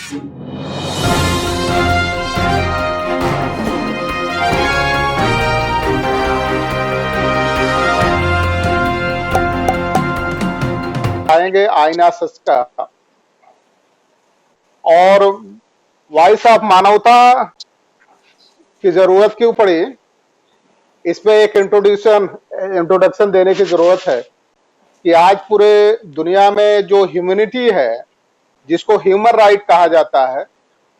आएंगे आईना सच का और वॉइस ऑफ मानवता की जरूरत क्यों पड़ी, इस पे एक इंट्रोडक्शन देने की जरूरत है कि आज पूरे दुनिया में जो ह्यूमैनिटी है, जिसको ह्यूमन राइट कहा जाता है,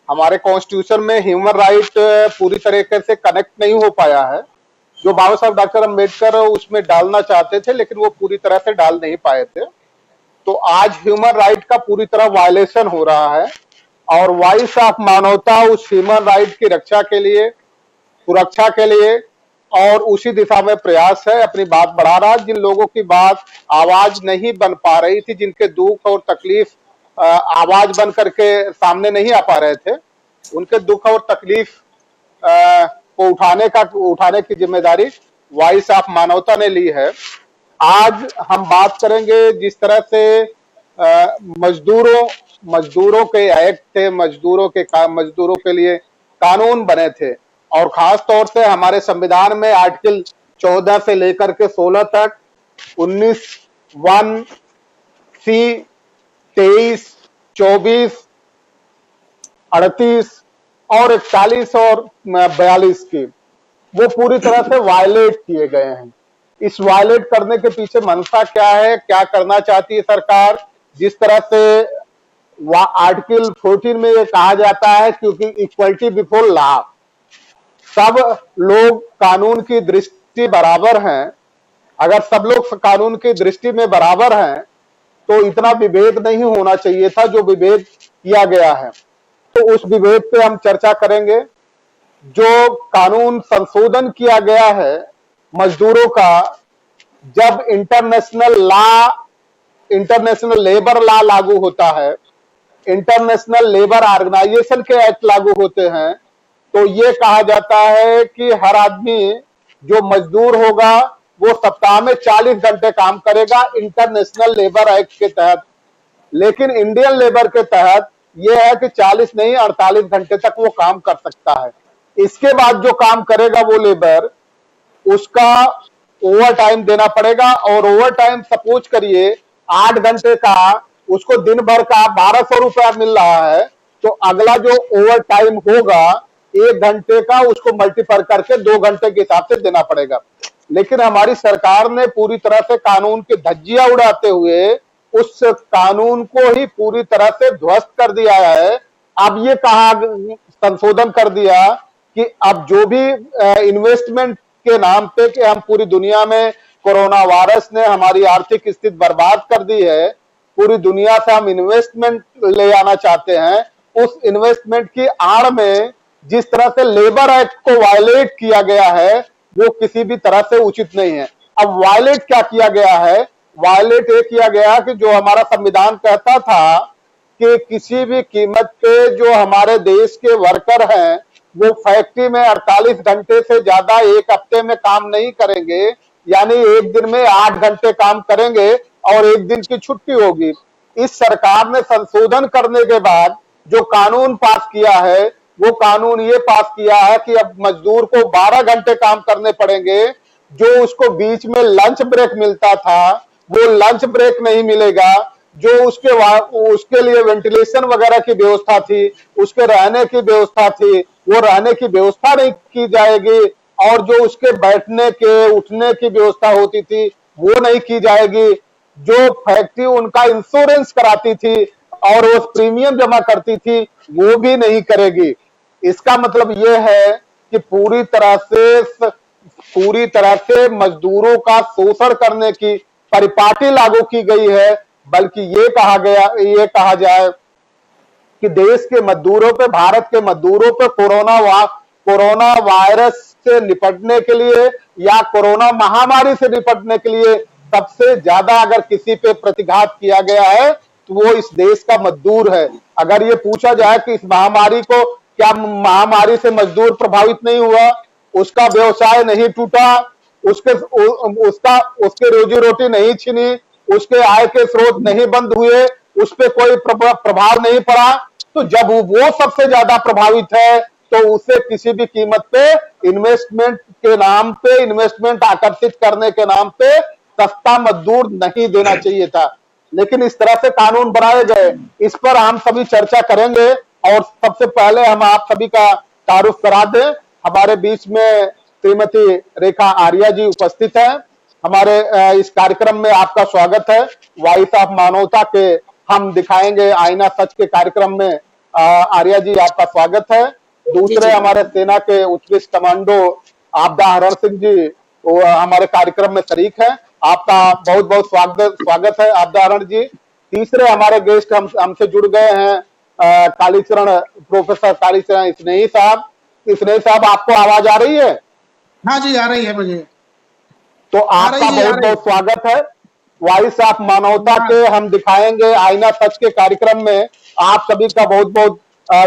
हमारे कॉन्स्टिट्यूशन में ह्यूमन राइट पूरी तरीके से कनेक्ट नहीं हो पाया है। जो बाबा साहब डॉक्टर अम्बेडकर उसमें डालना चाहते थे लेकिन वो पूरी तरह से डाल नहीं पाए थे। तो आज ह्यूमन राइट का पूरी तरह वायलेशन हो रहा है और वॉइस ऑफ मानवता उस ह्यूमन राइट की रक्षा के लिए, सुरक्षा के लिए और उसी दिशा में प्रयास है, अपनी बात बढ़ा रहा है। जिन लोगों की बात आवाज नहीं बन पा रही थी, जिनके दुख और तकलीफ आवाज बन करके सामने नहीं आ पा रहे थे, उनके दुख और तकलीफ को उठाने की जिम्मेदारी वॉइस ऑफ मानवता ने ली है। आज हम बात करेंगे जिस तरह से मजदूरों के एक्ट थे, मजदूरों के लिए कानून बने थे और खास तौर से हमारे संविधान में आर्टिकल 14 से लेकर के 16 तक 19(1)(c), 23, 24, 38 और 41 और 42 की वो पूरी तरह से वायलेट किए गए हैं। इस वायलेट करने के पीछे मंशा क्या है, क्या करना चाहती है सरकार? जिस तरह से आर्टिकल 14 में ये कहा जाता है क्योंकि इक्वलिटी बिफोर लॉ, सब लोग कानून की दृष्टि बराबर हैं। अगर सब लोग कानून की दृष्टि में बराबर हैं तो इतना विभेद नहीं होना चाहिए था जो विभेद किया गया है। तो उस विभेद पे हम चर्चा करेंगे। जो कानून संशोधन किया गया है मजदूरों का, जब इंटरनेशनल लेबर लॉ लागू होता है, इंटरनेशनल लेबर ऑर्गेनाइजेशन के एक्ट लागू होते हैं, तो ये कहा जाता है कि हर आदमी जो मजदूर होगा वो सप्ताह में 40 घंटे काम करेगा इंटरनेशनल लेबर एक्ट के तहत। लेकिन इंडियन लेबर के तहत ये है कि 40 नहीं 48 घंटे तक वो काम कर सकता है। इसके बाद जो काम करेगा वो लेबर, उसका ओवर टाइम देना पड़ेगा और ओवर टाइम सपोज करिए 8 घंटे का, उसको दिन भर का 1200 रुपया मिल रहा है, तो अगला जो ओवर टाइम होगा 1 घंटे का उसको मल्टीप्लाई करके 2 घंटे के हिसाब से देना पड़ेगा। लेकिन हमारी सरकार ने पूरी तरह से कानून की धज्जियां उड़ाते हुए उस कानून को ही पूरी तरह से ध्वस्त कर दिया है। अब ये कहा, संशोधन कर दिया कि अब जो भी इन्वेस्टमेंट के नाम पे कि हम पूरी दुनिया में कोरोना वायरस ने हमारी आर्थिक स्थिति बर्बाद कर दी है, पूरी दुनिया से हम इन्वेस्टमेंट ले आना चाहते हैं, उस इन्वेस्टमेंट की आड़ में जिस तरह से लेबर एक्ट को वायलेट किया गया है वो किसी भी तरह से उचित नहीं है। अब वायलेट क्या किया गया है? वायलेट ये किया गया कि जो हमारा संविधान कहता था कि किसी भी कीमत पे जो हमारे देश के वर्कर हैं वो फैक्ट्री में 48 घंटे से ज्यादा एक हफ्ते में काम नहीं करेंगे, यानी एक दिन में 8 घंटे काम करेंगे और एक दिन की छुट्टी होगी। इस सरकार ने संशोधन करने के बाद जो कानून पास किया है वो कानून ये पास किया है कि अब मजदूर को 12 घंटे काम करने पड़ेंगे। जो उसको बीच में लंच ब्रेक मिलता था वो लंच ब्रेक नहीं मिलेगा। जो उसके लिए वेंटिलेशन वगैरह की व्यवस्था थी, उसके रहने की व्यवस्था थी, वो रहने की व्यवस्था नहीं की जाएगी और जो उसके बैठने के उठने की व्यवस्था होती थी वो नहीं की जाएगी। जो फैक्ट्री उनका इंश्योरेंस कराती थी और वो प्रीमियम जमा करती थी वो भी नहीं करेगी। इसका मतलब ये है कि पूरी तरह से मजदूरों का शोषण करने की परिपाटी लागू की गई है। बल्कि ये कहा जाए कि देश के मजदूरों पे, भारत के मजदूरों पे कोरोना वायरस से निपटने के लिए या कोरोना महामारी से निपटने के लिए सबसे ज्यादा अगर किसी पे प्रतिघात किया गया है तो वो इस देश का मजदूर है। अगर ये पूछा जाए कि इस महामारी को, क्या महामारी से मजदूर प्रभावित नहीं हुआ, उसका व्यवसाय नहीं टूटा, उसके रोजी रोटी नहीं छिनी, उसके आय के स्रोत नहीं बंद हुए, उस पर कोई प्रभाव नहीं पड़ा, तो जब वो सबसे ज्यादा प्रभावित है तो उसे किसी भी कीमत पे इन्वेस्टमेंट के नाम पे, इन्वेस्टमेंट आकर्षित करने के नाम पे सस्ता मजदूर नहीं देना चाहिए था। लेकिन इस तरह से कानून बनाए गए, इस पर हम सभी चर्चा करेंगे। और सबसे पहले हम आप सभी का तारुफ करा दें, हमारे बीच में श्रीमती रेखा आर्या जी उपस्थित हैं। हमारे इस कार्यक्रम में आपका स्वागत है। वॉइस ऑफ मानवता के हम दिखाएंगे आईना सच के कार्यक्रम में आर्या जी आपका स्वागत है। दूसरे हमारे सेना के उत्कृष्ट कमांडो आपदा हरण सिंह जी वो हमारे कार्यक्रम में शरीक है, आपका बहुत बहुत स्वागत है आपदा हरण जी। तीसरे हमारे गेस्ट हमसे जुड़ गए हैं कालीचरण, प्रोफेसर कालीचरण स्नेही साहब। स्नेही साहब, आपको आवाज आ रही है? हाँ जी, आ रही है मुझे। तो आपका बहुत बहुत स्वागत है। वॉइस ऑफ मानवता के हम दिखाएंगे आईना सच के कार्यक्रम में आप सभी का बहुत बहुत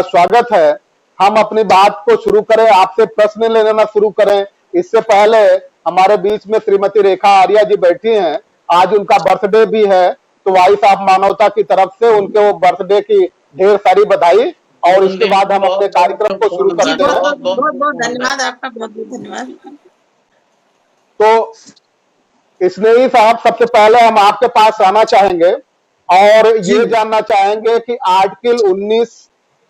स्वागत है। हम अपनी बात को शुरू करें, आपसे प्रश्न लेना शुरू करें। इससे पहले हमारे बीच में श्रीमती रेखा आर्या जी बैठी हैं, आज उनका बर्थडे भी है, तो वॉइस ऑफ मानवता की तरफ से उनके वो बर्थडे की ढेर सारी बधाई। और इसके बाद हम अपने कार्यक्रम को शुरू करते हैं। बहुत बहुत धन्यवाद आपका, बहुत बहुत धन्यवाद। तो स्नेही साहब, सबसे पहले हम आपके पास आना चाहेंगे और ये जानना चाहेंगे कि article 19,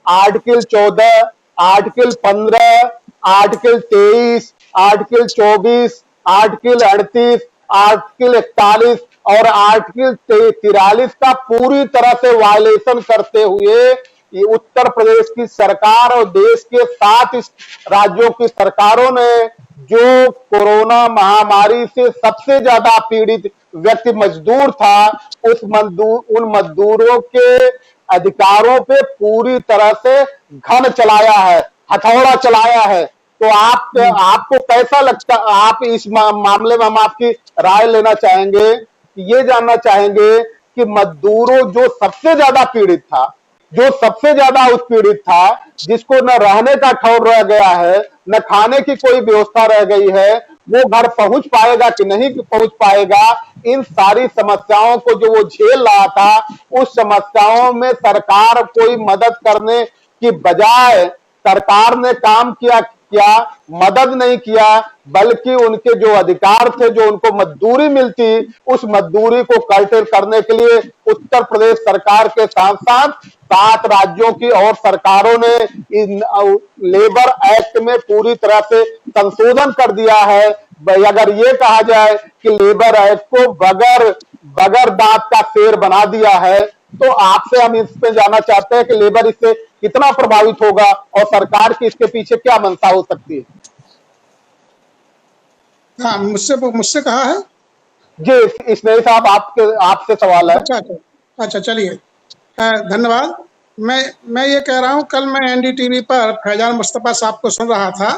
article 14, article 15, article 23, article 24, article 38, article 41 और आर्टिकल 43 का पूरी तरह से वायलेशन करते हुए ये उत्तर प्रदेश की सरकार और देश के 7 राज्यों की सरकारों ने जो कोरोना महामारी से सबसे ज्यादा पीड़ित व्यक्ति मजदूर था, उन मजदूरों के अधिकारों पे पूरी तरह से घन चलाया है, हथौड़ा चलाया है। तो आपको कैसा लगता, आप इस मामले में हम आपकी राय लेना चाहेंगे, ये जानना चाहेंगे कि मजदूरों जो सबसे ज्यादा पीड़ित था, जो सबसे ज्यादा उत्पीड़ित था, जिसको न रहने का ठौर रह गया है, न खाने की कोई व्यवस्था रह गई है, वो घर पहुंच पाएगा कि नहीं पहुंच पाएगा, इन सारी समस्याओं को जो वो झेल रहा था, उस समस्याओं में सरकार कोई मदद करने की बजाय सरकार ने काम किया मदद नहीं किया, बल्कि उनके जो अधिकार थे, जो उनको मजदूरी मिलती, उस मजदूरी को कर्टेल करने के लिए उत्तर प्रदेश सरकार के साथ साथ 7 राज्यों की और सरकारों ने लेबर एक्ट में पूरी तरह से संशोधन कर दिया है। अगर ये कहा जाए कि लेबर एक्ट को बगैर दांत का शेर बना दिया है, तो आपसे हम इसमें जानना चाहते हैं कि लेबर इससे कितना प्रभावित होगा और सरकार की इसके पीछे क्या मंशा हो सकती है? हाँ, मुझसे कहा है जी स्नेही साहब, आपसे सवाल है। अच्छा, चलिए, धन्यवाद। मैं ये कह रहा हूँ, कल मैं एनडीटीवी पर फैजान मुस्तफा साहब को सुन रहा था,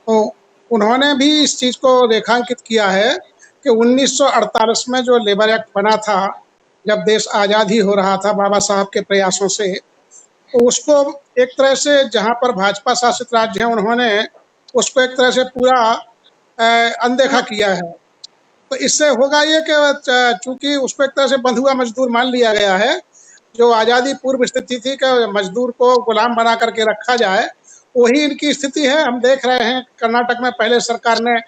तो उन्होंने भी इस चीज को रेखांकित किया है कि 1948 में जो लेबर एक्ट बना था, जब देश आज़ाद ही हो रहा था बाबा साहब के प्रयासों से, तो उसको एक तरह से जहां पर भाजपा शासित राज्य हैं, उन्होंने उसको एक तरह से पूरा अनदेखा किया है। तो इससे होगा ये कि चूंकि उसको एक तरह से बंधुआ मजदूर मान लिया गया है, जो आज़ादी पूर्व स्थिति थी कि मजदूर को गुलाम बना करके रखा जाए, वही इनकी स्थिति है। हम देख रहे हैं कर्नाटक में पहले सरकार ने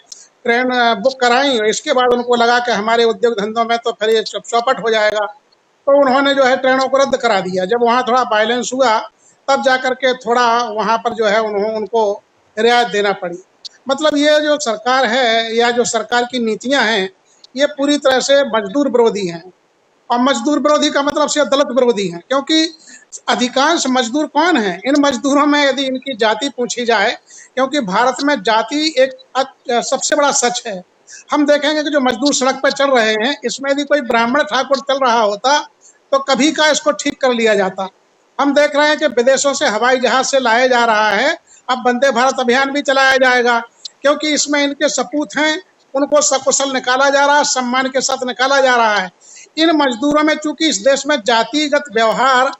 ट्रेन बुक कराई, इसके बाद उनको लगा कि हमारे उद्योग धंधों में तो फिर ये चौपट हो जाएगा, तो उन्होंने जो है ट्रेनों को रद्द करा दिया। जब वहाँ थोड़ा वायलेंस हुआ, तब जाकर के थोड़ा वहाँ पर जो है उनको रियायत देना पड़ी। मतलब ये जो सरकार है या जो सरकार की नीतियाँ हैं, ये पूरी तरह से मजदूर विरोधी हैं। और मजदूर विरोधी का मतलब से दलित विरोधी हैं, क्योंकि अधिकांश मजदूर कौन है? इन मजदूरों में यदि इनकी जाति पूछी जाए, क्योंकि भारत में जाति एक सबसे बड़ा सच है। हम देखेंगे कि जो मजदूर सड़क पर चल रहे हैं, इसमें यदि कोई ब्राह्मण ठाकुर चल रहा होता तो कभी का इसको ठीक कर लिया जाता। हम देख रहे हैं कि विदेशों से हवाई जहाज से लाया जा रहा है, अब वंदे भारत अभियान भी चलाया जाएगा, क्योंकि इसमें इनके सपूत हैं, उनको सकुशल निकाला जा रहा है, सम्मान के साथ निकाला जा रहा है। इन मजदूरों में चूंकि इस देश में जातिगत व्यवहार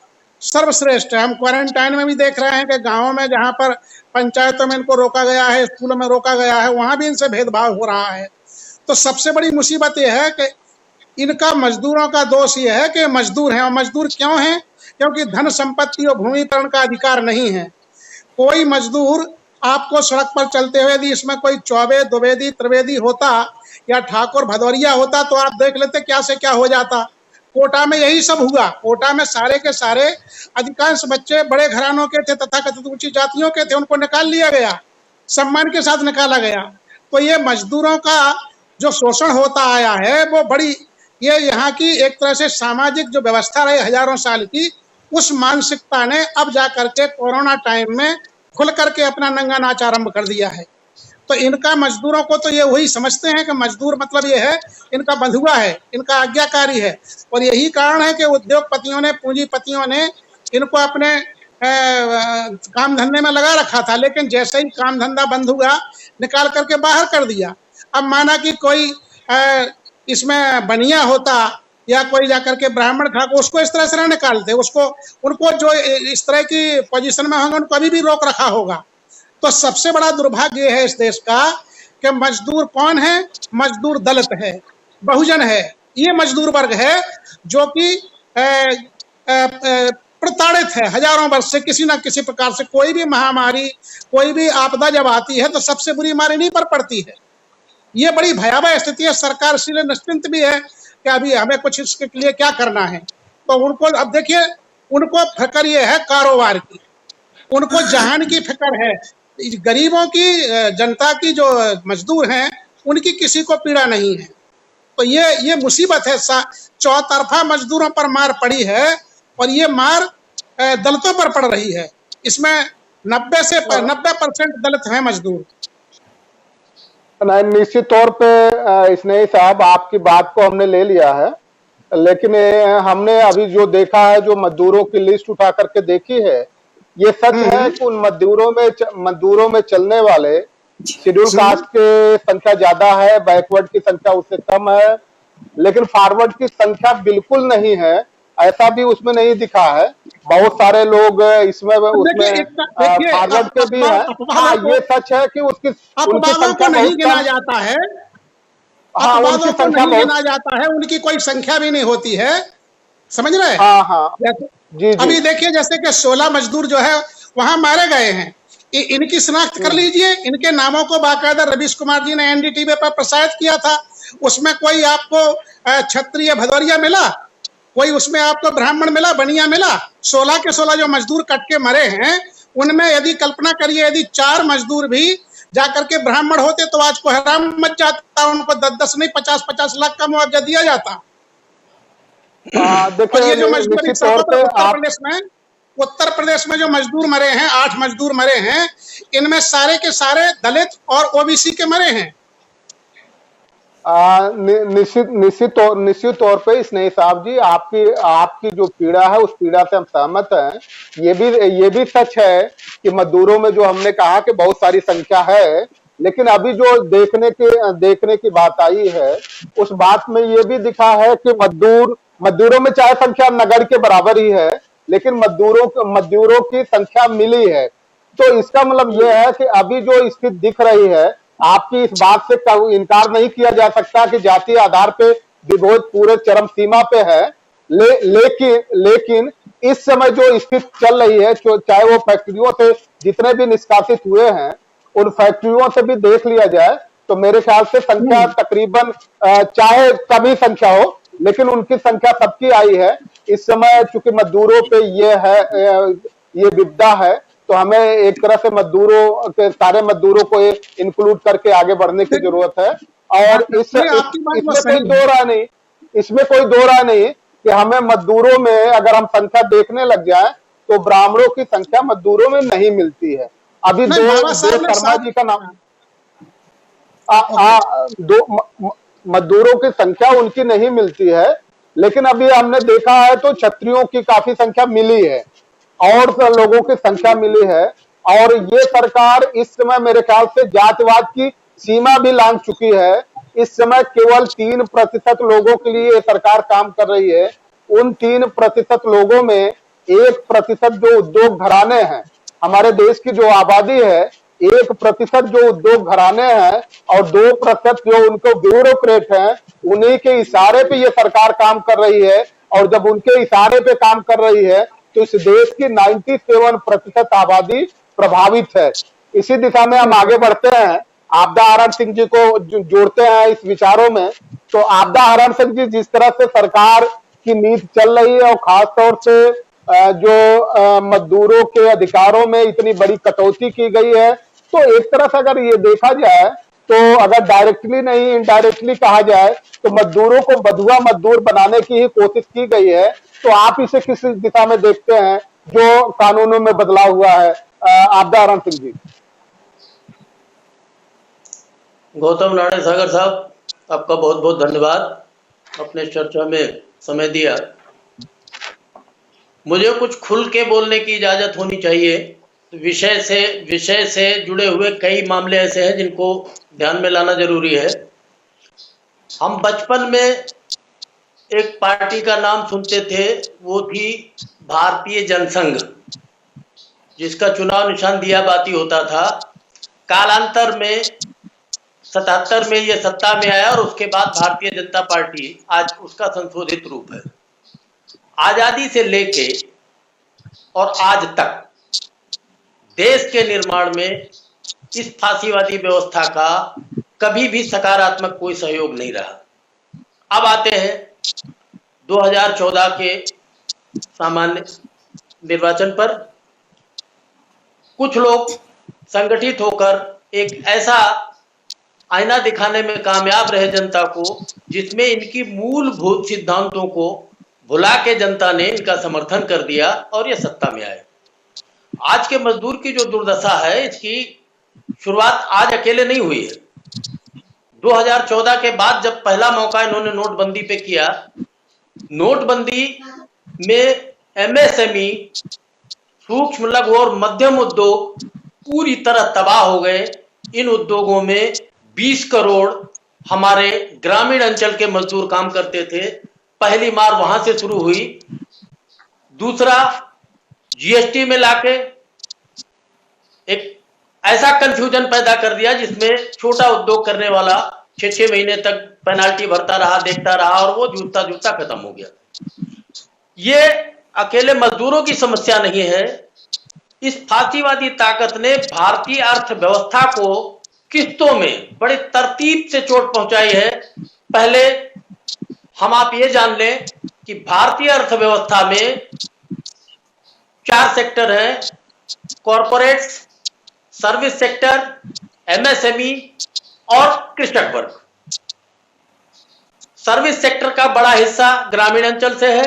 सर्वश्रेष्ठ है। हम क्वारंटाइन में भी देख रहे हैं कि गाँवों में जहाँ पर पंचायतों में इनको रोका गया है, स्कूलों में रोका गया है, वहाँ भी इनसे भेदभाव हो रहा है। तो सबसे बड़ी मुसीबत यह है कि इनका मजदूरों का दोष यह है कि मजदूर हैं। और मजदूर क्यों हैं? क्योंकि धन संपत्ति और भूमिकरण का अधिकार नहीं है। कोई मजदूर आपको सड़क पर चलते हुए यदि इसमें कोई चौबे, द्विवेदी, त्रिवेदी होता या ठाकुर भदौरिया होता तो आप देख लेते क्या से क्या हो जाता। कोटा में यही सब हुआ। कोटा में सारे के सारे अधिकांश बच्चे बड़े घरानों के थे, तथाकथित ऊंची जातियों के थे, उनको निकाल लिया गया, सम्मान के साथ निकाला गया। तो ये मजदूरों का जो शोषण होता आया है वो बड़ी, ये यहाँ की एक तरह से सामाजिक जो व्यवस्था रही हजारों साल की, उस मानसिकता ने अब जाकर के कोरोना टाइम में खुल करके अपना नंगा नाच आरंभ कर दिया है। तो इनका मजदूरों को तो ये वही समझते हैं कि मजदूर मतलब ये है इनका बंधुआ है, इनका आज्ञाकारी है। और यही कारण है कि उद्योगपतियों ने, पूंजीपतियों ने इनको अपने काम धंधे में लगा रखा था, लेकिन जैसे ही काम धंधा बंद हुआ निकाल करके बाहर कर दिया। अब माना कि कोई इसमें बनिया होता या कोई जाकर के ब्राह्मण था, उसको इस तरह से ना निकालते, उसको, उनको जो इस तरह की पोजीशन में होंगे उनको अभी भी रोक रखा होगा। तो सबसे बड़ा दुर्भाग्य है इस देश का कि मजदूर कौन है? मजदूर दलित है, बहुजन है। ये मजदूर वर्ग है जो कि प्रताड़ित है हजारों वर्ष से किसी ना किसी प्रकार से। कोई भी महामारी, कोई भी आपदा जब आती है तो सबसे बुरी मार इन्हीं पर पड़ती है। ये बड़ी भयावह स्थिति है। सरकार इसलिए निश्चिंत भी है कि अभी हमें कुछ इसके लिए क्या करना है। तो उनको अब देखिए, उनको फिक्र ये है कारोबार की, उनको जहान की फिक्र है। गरीबों की, जनता की जो मजदूर हैं उनकी किसी को पीड़ा नहीं है। तो ये मुसीबत है। चौतरफा मजदूरों पर मार पड़ी है और ये मार दलितों पर पड़ रही है। इसमें 90% दलित हैं मजदूर। निश्चित तौर पे स्नेही साहब, आपकी बात को हमने ले लिया है, लेकिन हमने अभी जो देखा है, जो मजदूरों की लिस्ट उठा करके देखी है, ये सच है कि उन मजदूरों में चलने वाले शेड्यूल कास्ट के संख्या ज्यादा है, बैकवर्ड की संख्या उससे कम है, लेकिन फॉरवर्ड की संख्या बिल्कुल नहीं है, ऐसा भी उसमें नहीं दिखा है। बहुत सारे लोग इसमें उसमें फॉरवर्ड के भी है। हाँ, ये सच है कि उनकी संख्या नहीं गिना जाता है। हाँ, उनकी संख्या नहीं गिना जाता है, उनकी कोई संख्या भी नहीं होती है, समझ रहे हैं? हाँ हाँ जी। अभी देखिए जैसे कि 16 मजदूर जो है वहां मारे गए हैं, इनकी शिनाख्त कर लीजिए। इनके नामों को बाकायदा रवीश कुमार जी ने एनडीटीवी पर प्रसारित किया था। उसमें कोई आपको क्षत्रिय भदौरिया मिला? कोई उसमें आपको ब्राह्मण मिला, बनिया मिला? 16 के 16 जो मजदूर कट के मरे हैं, उनमें यदि कल्पना करिए यदि 4 मजदूर भी जाकर के ब्राह्मण होते तो आज को हैरान मच जाता, उनको 10-10 नहीं 50-50 लाख का मुआवजा दिया जाता। देखिए, ये जो मजदूर उत्तर प्रदेश में जो मजदूर मरे हैं, 8 मजदूर मरे हैं, इनमें सारे के सारे दलित और ओबीसी के मरे हैं। निश्चित तौर पे स्नेही साहब जी, आपकी जो पीड़ा है उस पीड़ा से हम सहमत हैं। ये भी सच है कि मजदूरों में जो हमने कहा कि बहुत सारी संख्या है, लेकिन अभी जो देखने की बात आई है, उस बात में ये भी दिखा है कि मजदूरों में चाहे संख्या नगर के बराबर ही है, लेकिन मजदूरों की संख्या मिली है। तो इसका मतलब यह है कि अभी जो स्थिति दिख रही है, आपकी इस बात से इनकार नहीं किया जा सकता कि जातीय आधार पे विभेद पूरे चरम सीमा पे है। लेकिन इस समय जो स्थिति चल रही है, चाहे वो फैक्ट्रियों से जितने भी निष्कासित हुए हैं, उन फैक्ट्रियों से भी देख लिया जाए तो मेरे ख्याल से संख्या तकरीबन, चाहे कम ही संख्या हो, लेकिन उनकी संख्या सबकी आई है। इस समय चूंकि मजदूरों पे ये विपदा है, तो हमें एक तरह से सारे मजदूरों को इंक्लूड करके आगे बढ़ने की जरूरत है। और इसमें कोई दो राय नहीं कि हमें मजदूरों में अगर हम संख्या देखने लग जाए तो ब्राह्मणों की संख्या मजदूरों में नहीं मिलती है। अभी दो शर्मा जी का नाम, मजदूरों की संख्या उनकी नहीं मिलती है, लेकिन अभी हमने देखा है तो क्षत्रियों की काफी संख्या मिली है और लोगों की संख्या मिली है। और ये सरकार इस समय मेरे ख्याल से जातिवाद की सीमा भी लांघ चुकी है। इस समय केवल 3% लोगों के लिए ये सरकार काम कर रही है। उन 3% लोगों में 1% जो उद्योग घराने हैं, हमारे देश की जो आबादी है, 1% जो उद्योग घराने हैं और 2% जो उनको ब्यूरोक्रेट हैं, उन्हीं के इशारे पे ये सरकार काम कर रही है। और जब उनके इशारे पे काम कर रही है तो इस देश की 97% आबादी प्रभावित है। इसी दिशा में हम आगे बढ़ते हैं, आपदा हरण सिंह जी को जोड़ते हैं इस विचारों में। तो आपदा हरण सिंह जी, जिस तरह से सरकार की नीति चल रही है और खासतौर से जो मजदूरों के अधिकारों में इतनी बड़ी कटौती की गई है, तो एक तरह से अगर ये देखा जाए तो अगर डायरेक्टली नहीं इनडायरेक्टली कहा जाए तो मजदूरों को बंधुआ मजदूर बनाने की ही कोशिश की गई है। तो आप इसे किस दिशा में देखते हैं जो कानूनों में बदलाव हुआ है? आपदा हरण सिंह जी। गौतम नारायण सागर साहब, आपका बहुत बहुत धन्यवाद, अपने चर्चा में समय दिया। मुझे कुछ खुल के बोलने की इजाज़त होनी चाहिए। विषय से जुड़े हुए कई मामले ऐसे हैं जिनको ध्यान में लाना जरूरी है। हम बचपन में एक पार्टी का नाम सुनते थे, वो थी भारतीय जनसंघ, जिसका चुनाव निशान दिया बाती होता था। कालांतर में 77 में ये सत्ता में आया और उसके बाद भारतीय जनता पार्टी आज उसका संशोधित रूप है। आजादी से लेके और आज तक देश के निर्माण में इस फांसीवादी व्यवस्था का कभी भी सकारात्मक कोई सहयोग नहीं रहा। अब आते हैं 2014 के सामान्य निर्वाचन पर। कुछ लोग संगठित होकर एक ऐसा आईना दिखाने में कामयाब रहे जनता को, जिसमें इनकी मूलभूत सिद्धांतों को भुला के जनता ने इनका समर्थन कर दिया और ये सत्ता में आए। आज के मजदूर की जो दुर्दशा है, इसकी शुरुआत आज अकेले नहीं हुई है। 2014 के बाद जब पहला मौका इन्होंने नोटबंदी पे किया, नोटबंदी में एमएसएमई, सूक्ष्म लघु और मध्यम उद्योग पूरी तरह तबाह हो गए। इन उद्योगों में 20 करोड़ हमारे ग्रामीण अंचल के मजदूर काम करते थे। पहली मार वहां से शुरू हुई। दूसरा, जीएसटी में लाके एक ऐसा कंफ्यूजन पैदा कर दिया जिसमें छोटा उद्योग करने वाला 6-6 महीने तक पेनाल्टी भरता रहा, देखता रहा और वो जूता जूता खत्म हो गया। ये अकेले मजदूरों की समस्या नहीं है। इस फांसीवादी ताकत ने भारतीय अर्थव्यवस्था को किस्तों में बड़ी तरतीब से चोट पहुंचाई है। पहले हम आप ये जान लें कि भारतीय अर्थव्यवस्था में 4 सेक्टर हैं: कॉरपोरेट्स, सर्विस सेक्टर, एमएसएमई और कृषक वर्ग। सर्विस सेक्टर का बड़ा हिस्सा ग्रामीण अंचल से है।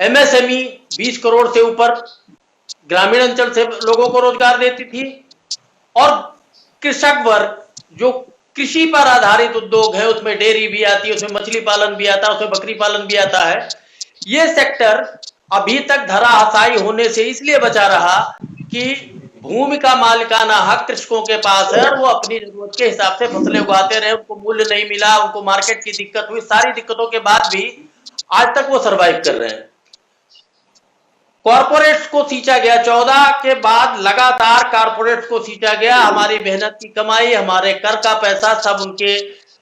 एमएसएमई 20 करोड़ से ऊपर ग्रामीण अंचल से लोगों को रोजगार देती थी, और कृषक वर्ग जो कृषि पर आधारित उद्योग है, उसमें डेयरी भी आती है, उसमें मछली पालन भी आता है, उसमें बकरी पालन भी आता है। ये सेक्टर अभी तक धराशायी होने से इसलिए बचा रहा कि भूमि का मालिकाना हक कृषकों के पास है और वो अपनी जरूरत के हिसाब से फसलें उगाते रहे। उनको मूल्य नहीं मिला, उनको मार्केट की दिक्कत हुई, सारी दिक्कतों के बाद भी आज तक वो सरवाइव कर रहे हैं। कॉर्पोरेट्स को सींचा गया, 14 के बाद लगातार कॉर्पोरेट्स को सींचा गया। हमारी मेहनत की कमाई, हमारे कर का पैसा सब उनके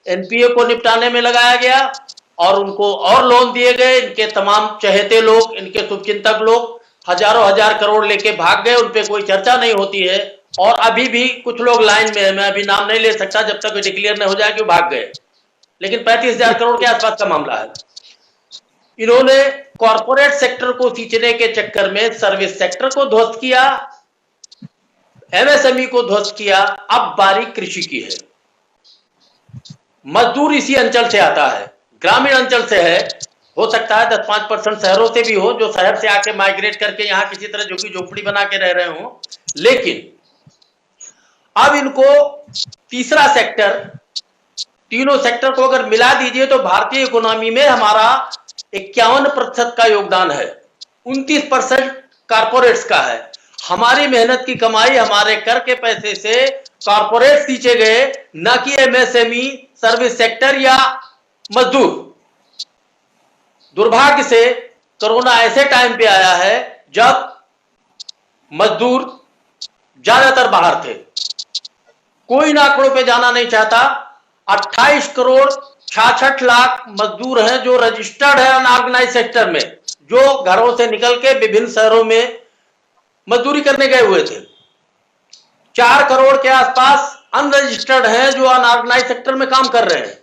एनपीए को निपटाने में लगाया गया और उनको और लोन दिए गए। इनके तमाम चहेते लोग, इनके शुभचिंतक लोग हजारों हजार करोड़ लेके भाग गए, उनपे कोई चर्चा नहीं होती है। और अभी भी कुछ लोग लाइन में है, मैं अभी नाम नहीं ले सकता जब तक डिक्लेयर नहीं हो जाए कि वो भाग गए, लेकिन 35,000 करोड़ के आसपास का मामला है। इन्होंने कॉर्पोरेट सेक्टर को सींचने के चक्कर में सर्विस सेक्टर को ध्वस्त किया, एमएसएमई को ध्वस्त किया। अब बारी कृषि की है। मजदूर इसी अंचल से आता है, ग्रामीण अंचल से है। हो सकता है 10-5% शहरों से भी हो, जो शहर से आके माइग्रेट करके यहाँ किसी तरह झुग्गी झोपड़ी बना के रह रहे हो। लेकिन अब इनको तीसरा सेक्टर, तीनों सेक्टर को अगर मिला दीजिए तो भारतीय इकोनॉमी में हमारा 51% का योगदान है, 29% कॉर्पोरेट्स का है। हमारी मेहनत की कमाई, हमारे कर के पैसे से कॉर्पोरेट सींचे गए, न कि एमएसएमई, सर्विस सेक्टर या मजदूर। दुर्भाग्य से कोरोना ऐसे टाइम पे आया है जब मजदूर ज्यादातर बाहर थे। कोई आंकड़ों पे जाना नहीं चाहता। 28 करोड़ 66 लाख मजदूर हैं जो रजिस्टर्ड है अनऑर्गेनाइज सेक्टर में, जो घरों से निकल के विभिन्न शहरों में मजदूरी करने गए हुए थे। 4 करोड़ के आसपास अनरजिस्टर्ड हैं जो अनऑर्गेनाइज सेक्टर में काम कर रहे हैं।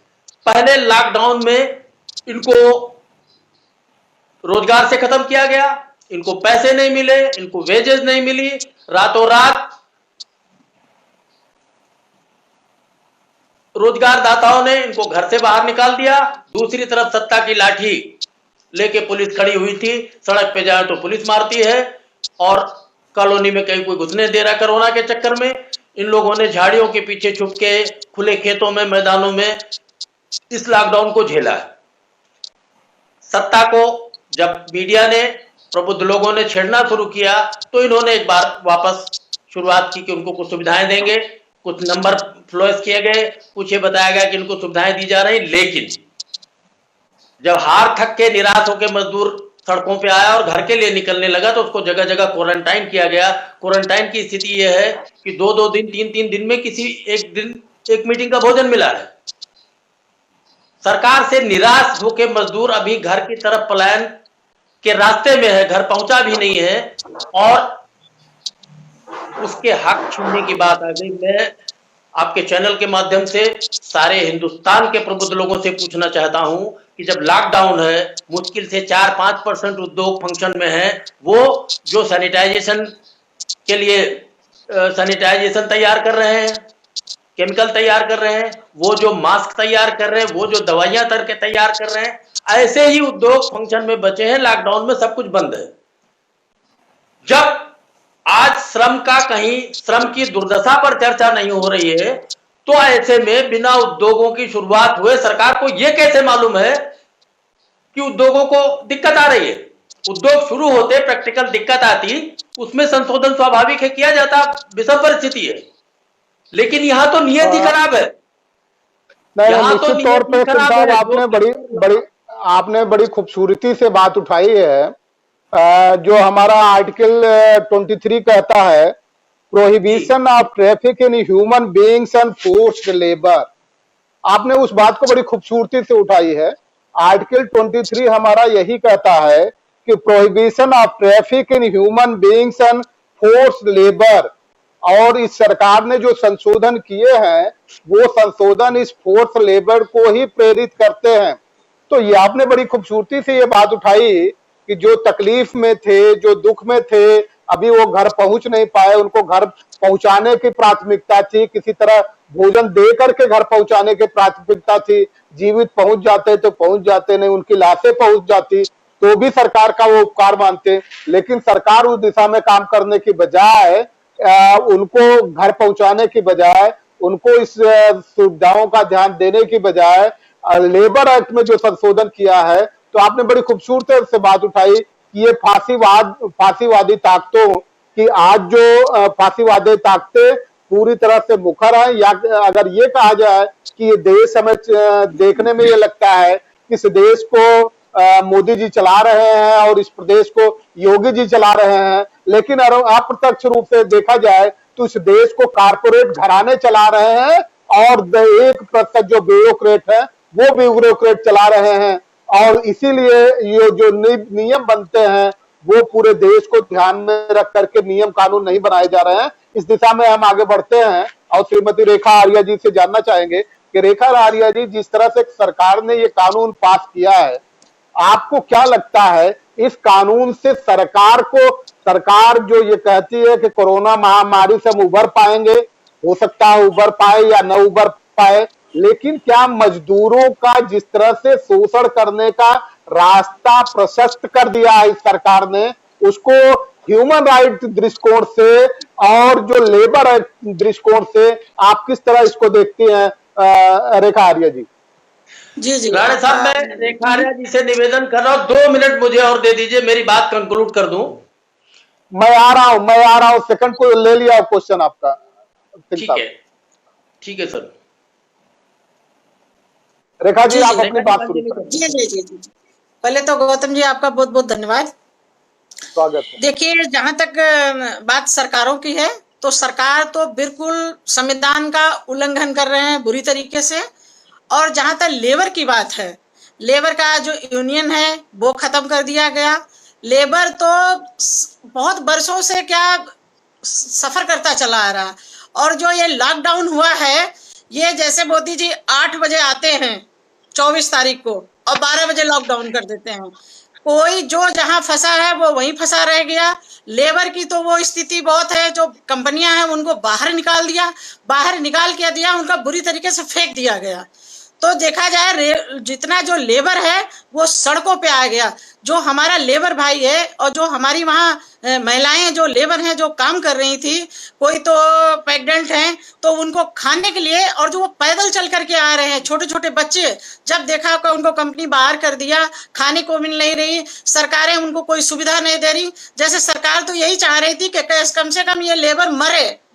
पहले लॉकडाउन में इनको रोजगार से खत्म किया गया, इनको पैसे नहीं मिले, इनको वेजेस नहीं मिली, रातों रात रोजगार दाताओं ने इनको घर से बाहर निकाल दिया। दूसरी तरफ सत्ता की लाठी लेके पुलिस खड़ी हुई थी, सड़क पे जाए तो पुलिस मारती है, और कॉलोनी में कहीं कोई घुसने दे रहा कोरोना के चक्कर में। इन लोगों ने झाड़ियों के पीछे छुप के खुले खेतों में, मैदानों में इस लॉकडाउन को झेला है। सत्ता को जब मीडिया ने, प्रबुद्ध लोगों ने छेड़ना शुरू किया तो इन्होंने एक बार वापस शुरुआत की कि उनको कुछ सुविधाएं देंगे, कुछ नंबर फ्लोस किए गए, कुछ ये बताया गया कि इनको सुविधाएं दी जा रही। लेकिन जब हार थक के निराश होकर मजदूर सड़कों पे आया और घर के लिए निकलने लगा तो उसको जगह जगह क्वारंटाइन किया गया। क्वारंटाइन की स्थिति यह है कि 2-2 दिन, 3-3 दिन में किसी एक दिन एक मीटिंग का भोजन मिला है। सरकार से निराश होकर मजदूर अभी घर की तरफ पलायन के रास्ते में है, घर पहुंचा भी नहीं है, और उसके हक छीनने की बात आ गई। मैं आपके चैनल के माध्यम से सारे हिंदुस्तान के प्रबुद्ध लोगों से पूछना चाहता हूं कि जब लॉकडाउन है, मुश्किल से 4-5% उद्योग फंक्शन में है, वो जो सैनिटाइजेशन के लिए सैनिटाइजेशन तैयार कर रहे हैं, केमिकल तैयार कर रहे हैं, वो जो मास्क तैयार कर रहे हैं, वो जो दवाइयां तैयार कर रहे हैं, ऐसे ही उद्योग फंक्शन में बचे हैं। लॉकडाउन में सब कुछ बंद है। जब आज श्रम का, कहीं श्रम की दुर्दशा पर चर्चा नहीं हो रही है, तो ऐसे में बिना उद्योगों की शुरुआत हुए सरकार को यह कैसे मालूम है कि उद्योगों को दिक्कत आ रही है? उद्योग शुरू होते प्रैक्टिकल दिक्कत आती, उसमें संशोधन स्वाभाविक है, किया जाता, विषम परिस्थिति है। लेकिन यहां तो नियत ही खराब है। निश्चित तौर पे साहब आपने बड़ी खूबसूरती से बात उठाई है। जो हमारा आर्टिकल 23 कहता है, prohibition of traffic in human beings and forced labour. आपने उस बात को बड़ी खूबसूरती से उठाई है। आर्टिकल 23 हमारा यही कहता है कि prohibition of traffic in human beings and forced labour, और इस सरकार ने जो संशोधन किए हैं वो संशोधन इस फोर्स लेबर को ही प्रेरित करते हैं। तो ये आपने बड़ी खूबसूरती से ये बात उठाई कि जो तकलीफ में थे, जो दुख में थे, अभी वो घर पहुंच नहीं पाए, उनको घर पहुंचाने की प्राथमिकता थी, किसी तरह भोजन दे करके घर पहुंचाने की प्राथमिकता थी। जीवित पहुंच जाते तो पहुंच जाते, नहीं उनकी लाशें पहुंच जाती तो भी सरकार का वो उपकार मानते। लेकिन सरकार उस दिशा में काम करने की बजाय, उनको घर पहुंचाने की बजाय, उनको इस सुविधाओं का ध्यान देने की बजाय लेबर एक्ट में जो संशोधन किया है, तो आपने बड़ी खूबसूरती से बात उठाई कि ये फांसीवादी ताकतों की आज जो फांसीवादी ताकतें पूरी तरह से मुखर है, या अगर ये कहा जाए कि ये देश हमें देखने में ये लगता है कि इस देश को मोदी जी चला रहे हैं और इस प्रदेश को योगी जी चला रहे हैं, लेकिन अप्रत्यक्ष रूप से देखा जाए तो इस देश को कारपोरेट घराने चला रहे हैं और 1% जो ब्यूरोक्रेट है वो ब्यूरोक्रेट चला रहे हैं। और इसीलिए ये जो नियम बनते हैं वो पूरे देश को ध्यान में रख करके नियम कानून नहीं बनाए जा रहे हैं। इस दिशा में हम आगे बढ़ते हैं और श्रीमती रेखा आर्या जी से जानना चाहेंगे कि रेखा आर्या जी, जिस तरह से सरकार ने ये कानून पास किया है, आपको क्या लगता है इस कानून से सरकार जो ये कहती है कि कोरोना महामारी से हम उबर पाएंगे, हो सकता है उबर पाए या न उबर पाए, लेकिन क्या मजदूरों का जिस तरह से शोषण करने का रास्ता प्रशस्त कर दिया है इस सरकार ने, उसको ह्यूमन राइट दृष्टिकोण से और जो लेबर दृष्टिकोण से आप किस तरह इसको देखती हैं रेखा आर्या जी? जी राणे साहब, मैं रेखा आर्या जी से निवेदन कर रहा हूँ, 2 मिनट मुझे और दे दीजिए, मेरी बात कंक्लूड कर दूं। मैं आ रहा हूँ सेकंड को ले लिया क्वेश्चन आपका। ठीक है सर। रेखा जी, आप अपनी बात शुरू करें। जी। पहले तो गौतम जी आपका बहुत बहुत धन्यवाद, स्वागत है। देखिए, जहां तक बात सरकारों की है तो सरकार तो बिल्कुल संविधान का उल्लंघन कर रहे हैं बुरी तरीके से, और जहां तक लेबर की बात है, लेबर का जो यूनियन है वो खत्म कर दिया गया। लेबर तो बहुत वर्षों से क्या सफर करता चला आ रहा, और जो ये लॉकडाउन हुआ है, ये जैसे मोदी जी 8 बजे आते हैं 24 तारीख को और 12 बजे लॉकडाउन कर देते हैं। कोई जो जहां फंसा है वो वहीं फंसा रह गया। लेबर की तो वो स्थिति बहुत है, जो कंपनियां हैं उनको बाहर निकाल दिया, बाहर निकाल के दिया, उनका बुरी तरीके से फेंक दिया गया। तो देखा जाए जितना जो लेबर है वो सड़कों पे आ गया। जो हमारा लेबर भाई है और जो हमारी वहाँ महिलाएं जो लेबर हैं जो काम कर रही थी, कोई तो प्रेग्नेंट हैं, तो उनको खाने के लिए, और जो वो पैदल चल करके आ रहे हैं छोटे छोटे बच्चे, जब देखा कि उनको कंपनी बाहर कर दिया, खाने को मिल नहीं रही, सरकारें उनको कोई सुविधा नहीं दे रही। जैसे सरकार तो यही चाह रही थी कि कम से कम ये लेबर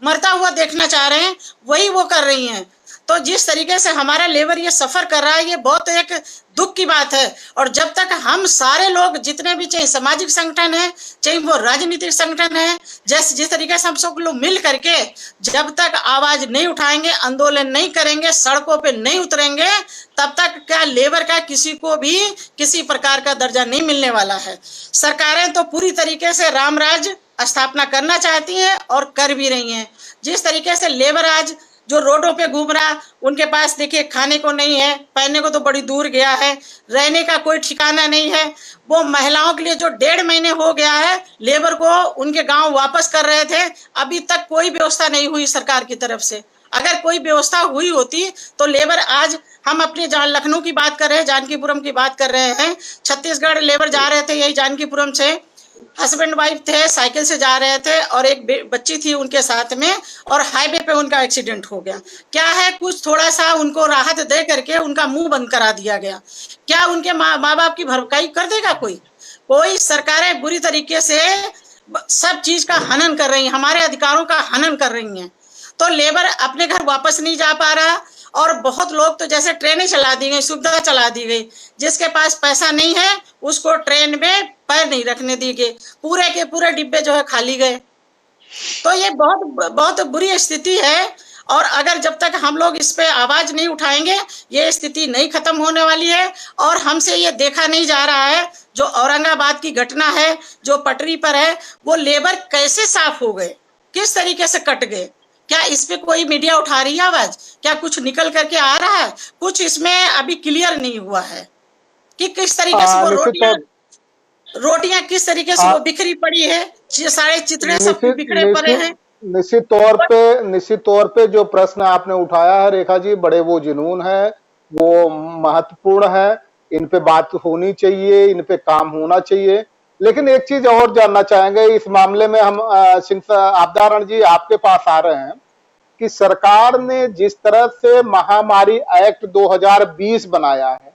मरता हुआ देखना चाह रहे हैं, वही वो कर रही हैं। तो जिस तरीके से हमारा लेबर ये सफर कर रहा है, ये बहुत एक दुख की बात है। और जब तक हम सारे लोग जितने भी, चाहे सामाजिक संगठन है, चाहे वो राजनीतिक संगठन है, जिस तरीके से हम सब लोग मिल करके जब तक आवाज नहीं उठाएंगे, आंदोलन नहीं करेंगे, सड़कों पे नहीं उतरेंगे, तब तक क्या लेबर का किसी को भी किसी प्रकार का दर्जा नहीं मिलने वाला है। सरकारें तो पूरी तरीके से रामराज स्थापना करना चाहती हैं और कर भी रही हैं। जिस तरीके से लेबर आज जो रोडों पे घूम रहा, उनके पास देखिए खाने को नहीं है, पहनने को तो बड़ी दूर गया है, रहने का कोई ठिकाना नहीं है। वो महिलाओं के लिए जो 1.5 महीने हो गया है, लेबर को उनके गांव वापस कर रहे थे, अभी तक कोई व्यवस्था नहीं हुई सरकार की तरफ से। अगर कोई व्यवस्था हुई होती तो लेबर आज, हम अपने लखनऊ की बात कर रहे हैं, जानकीपुरम की बात कर रहे हैं, छत्तीसगढ़ लेबर जा रहे थे यही जानकीपुरम से, हस्बैंड वाइफ थे, साइकिल से जा रहे थे और एक बच्ची थी उनके साथ में, और हाईवे पे उनका एक्सीडेंट हो गया। क्या है, कुछ थोड़ा सा उनको राहत दे करके उनका मुंह बंद करा दिया गया। क्या उनके माँ बाप की भरपाई कर देगा कोई? सरकारें बुरी तरीके से सब चीज का हनन कर रही हैं, हमारे अधिकारों का हनन कर रही हैं। तो लेबर अपने घर वापस नहीं जा पा रहा, और बहुत लोग तो जैसे ट्रेनें चला दी गई, सुविधा चला दी गई, जिसके पास पैसा नहीं है उसको ट्रेन में पैर नहीं रखने दी गई, पूरे के पूरे डिब्बे जो है खाली गए। तो ये बहुत बुरी स्थिति है, और अगर जब तक हम लोग इस पे आवाज नहीं उठाएंगे, ये स्थिति नहीं खत्म होने वाली है। और हमसे ये देखा नहीं जा रहा है, जो औरंगाबाद की घटना है, जो पटरी पर है, वो लेबर कैसे साफ हो गए, किस तरीके से कट गए, क्या इस पे कोई मीडिया उठा रही है आवाज? क्या कुछ निकल करके आ रहा है? कुछ इसमें अभी क्लियर नहीं हुआ है कि किस तरीके से वो रोटियां किस तरीके से वो बिखरी पड़ी है, सारे चित्रे सब बिखरे पड़े हैं। निश्चित तौर पे जो प्रश्न आपने उठाया है रेखा जी, बड़े वो जुनून है, वो महत्वपूर्ण है, इन पे बात होनी चाहिए, इन पे काम होना चाहिए। लेकिन एक चीज और जानना चाहेंगे इस मामले में, हम आपदारण जी आपके पास आ रहे हैं कि सरकार ने जिस तरह से महामारी एक्ट 2020 बनाया है,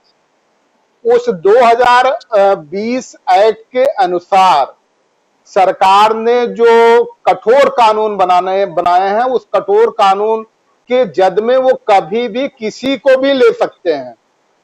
उस 2020 एक्ट के अनुसार सरकार ने जो कठोर कानून बनाए हैं, उस कठोर कानून के जद में वो कभी भी किसी को भी ले सकते हैं।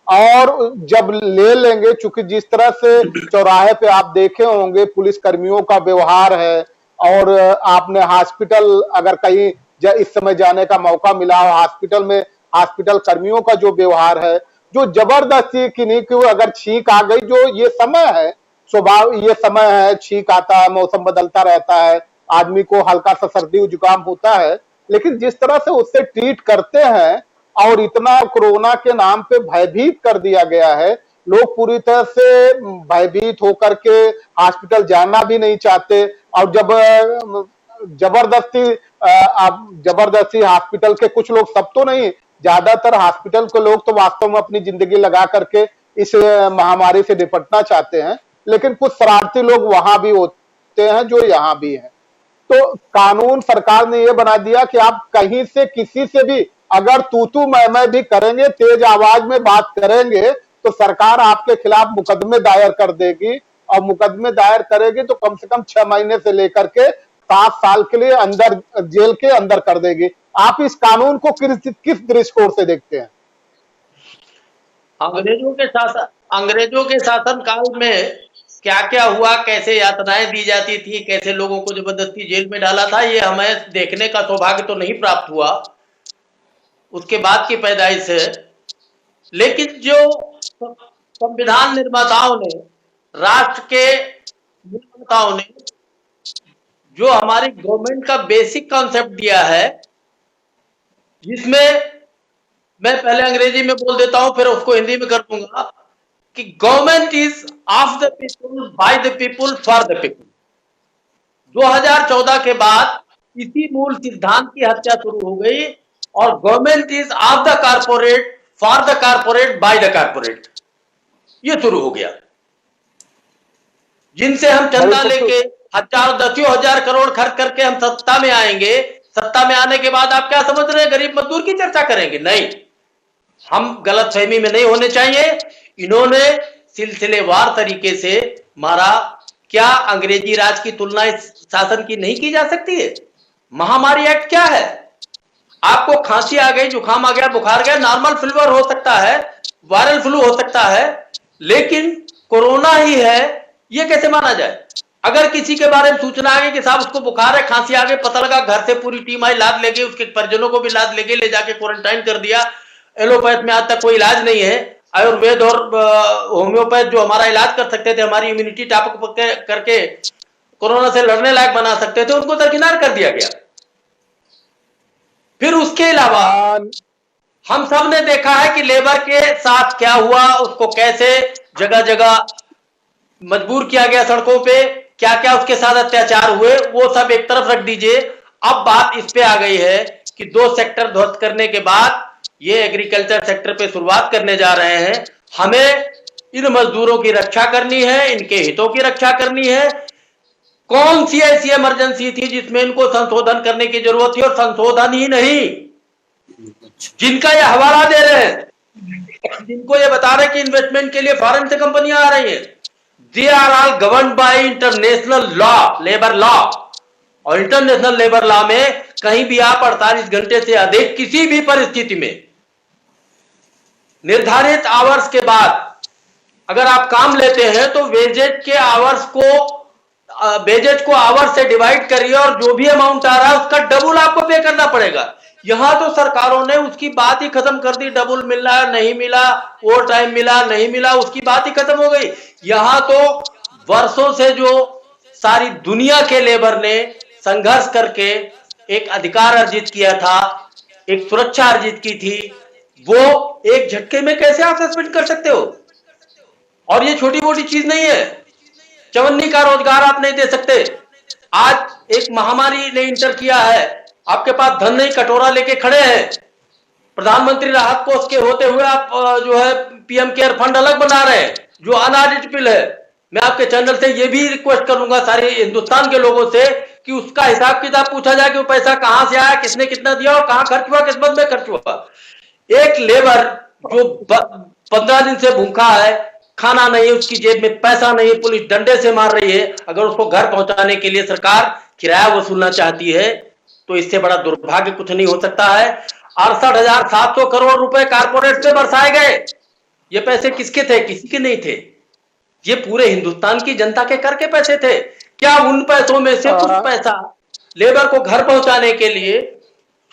और जब ले लेंगे, चूंकि जिस तरह से चौराहे पे आप देखे होंगे पुलिस कर्मियों का व्यवहार है, और आपने हॉस्पिटल अगर कहीं इस समय जाने का मौका मिला हो, हॉस्पिटल में हॉस्पिटल कर्मियों का जो व्यवहार है, जो जबरदस्ती की नहीं कि अगर छींक आ गई, जो ये समय है, स्वभाव ये समय है, छींक आता है, मौसम बदलता रहता है, आदमी को हल्का सा सर्दी जुकाम होता है, लेकिन जिस तरह से उससे ट्रीट करते हैं और इतना कोरोना के नाम पे भयभीत कर दिया गया है, लोग पूरी तरह से भयभीत होकर के हॉस्पिटल जाना भी नहीं चाहते। और जब जबरदस्ती हॉस्पिटल के कुछ लोग, सब तो नहीं, ज्यादातर हॉस्पिटल के लोग तो वास्तव में अपनी जिंदगी लगा करके इस महामारी से निपटना चाहते हैं, लेकिन कुछ शरारती लोग वहां भी होते हैं जो यहाँ भी हैं। तो कानून सरकार ने ये बना दिया कि आप कहीं से किसी से भी अगर तू मैं भी करेंगे, तेज आवाज में बात करेंगे, तो सरकार आपके खिलाफ मुकदमे दायर कर देगी, और मुकदमे दायर करेगी तो कम से कम 6 महीने से लेकर के 7 साल के लिए अंदर, जेल के अंदर कर देगी। आप इस कानून को किस दृष्टिकोण से देखते हैं? अंग्रेजों के शासन काल में क्या क्या हुआ, कैसे यातनाएं दी जाती थी, कैसे लोगों को जबरदस्ती जेल में डाला था, ये हमें देखने का सौभाग्य तो नहीं प्राप्त हुआ। उसके बाद की पैदाइश है, लेकिन जो संविधान निर्माताओं ने, राष्ट्र के निर्माताओं ने जो हमारी गवर्नमेंट का बेसिक कॉन्सेप्ट दिया है, जिसमें मैं पहले अंग्रेजी में बोल देता हूं फिर उसको हिंदी में कर दूंगा कि government is of the people, by the people, for the people. 2014 के बाद इसी मूल सिद्धांत की हत्या शुरू हो गई और government is of the corporate, for the corporate, by the corporate, ये शुरू हो गया। जिनसे हम चंदा लेके हजारों दसियों हजार करोड़ खर्च करके हम सत्ता में आएंगे, सत्ता में आने के बाद आप क्या समझ रहे हैं, गरीब मजदूर की चर्चा करेंगे? नहीं, हम गलतफहमी में नहीं होने चाहिए। इन्होंने सिलसिलेवार तरीके से मारा। क्या अंग्रेजी राज की तुलना इस शासन की नहीं की जा सकती है? महामारी एक्ट क्या है? आपको खांसी आ गई, जुकाम आ गया, बुखार गया, नॉर्मल फीवर हो सकता है, वायरल फ्लू हो सकता है, लेकिन कोरोना ही है, ये कैसे माना जाए? अगर किसी के बारे में सूचना आ गई कि साहब उसको बुखार है, खांसी आ गई, पता लगा, घर से पूरी टीम आई, लाद ले गई, उसके परिजनों को भी लाद ले गई, ले जाके क्वारंटाइन कर दिया। एलोपैथ में आज तक कोई इलाज नहीं है, आयुर्वेद और होम्योपैथ जो हमारा इलाज कर सकते थे, हमारी इम्यूनिटी टॉप करके कोरोना से लड़ने लायक बना सकते थे, उनको दरकिनार कर दिया गया। फिर उसके अलावा हम सब ने देखा है कि लेबर के साथ क्या हुआ, उसको कैसे जगह जगह मजबूर किया गया सड़कों पे, क्या क्या उसके साथ अत्याचार हुए, वो सब एक तरफ रख दीजिए। अब बात इस पे आ गई है कि 2 सेक्टर ध्वस्त करने के बाद ये एग्रीकल्चर सेक्टर पे शुरुआत करने जा रहे हैं। हमें इन मजदूरों की रक्षा करनी है, इनके हितों की रक्षा करनी है। कौन सी ऐसी इमरजेंसी थी जिसमें इनको संशोधन करने की जरूरत थी? और संशोधन ही नहीं, जिनका ये हवाला दे रहे हैं, जिनको ये बता रहे हैं कि इन्वेस्टमेंट के लिए फॉरेन से कंपनियां आ रही हैं, they are all governed by international law, labour law. और इंटरनेशनल लेबर लॉ में कहीं भी आप 48 घंटे से अधिक किसी भी परिस्थिति में निर्धारित आवर्स के बाद अगर आप काम लेते हैं तो वेजेज के आवर्स को, वेजेज को आवर्स से डिवाइड करिए और जो भी अमाउंट आ रहा है उसका डबल आपको पे करना पड़ेगा। यहां तो सरकारों ने उसकी बात ही खत्म कर दी, डबल मिला नहीं मिला, ओवर टाइम मिला नहीं मिला, उसकी बात ही खत्म हो गई। यहां तो वर्षों से जो सारी दुनिया के लेबर ने संघर्ष करके एक अधिकार अर्जित किया था, एक सुरक्षा अर्जित की थी, वो एक झटके में कैसे आप सस्पेंड कर सकते हो? और ये छोटी मोटी चीज नहीं है, चवन्नी का रोजगार आप नहीं दे सकते। आज एक महामारी ने इंटर किया है, आपके पास धन नहीं, कटोरा लेके खड़े हैं, प्रधानमंत्री राहत कोष के होते हुए आप जो है पीएम केयर फंड अलग बना रहे हैं जो अनऑडिटेबल है। मैं आपके चैनल से ये भी रिक्वेस्ट करूंगा सारे हिंदुस्तान के लोगों से कि उसका हिसाब किताब पूछा जाए कि वो पैसा कहां से आया, किसने कितना दिया और कहां खर्च हुआ, किस मद में खर्च हुआ। एक लेबर जो 15 दिन से भूखा है, खाना नहीं है, उसकी जेब में पैसा नहीं है, पुलिस डंडे से मार रही है, अगर उसको घर पहुंचाने के लिए सरकार किराया वसूलना चाहती है तो इससे बड़ा दुर्भाग्य कुछ नहीं हो सकता है। 68,700 करोड़ रुपए कारपोरेट से बरसाए गए। ये पैसे किसके थे? किसी के नहीं थे, ये पूरे हिंदुस्तान की जनता के कर के पैसे थे। क्या उन पैसों में से कुछ पैसा लेबर को घर पहुंचाने के लिए,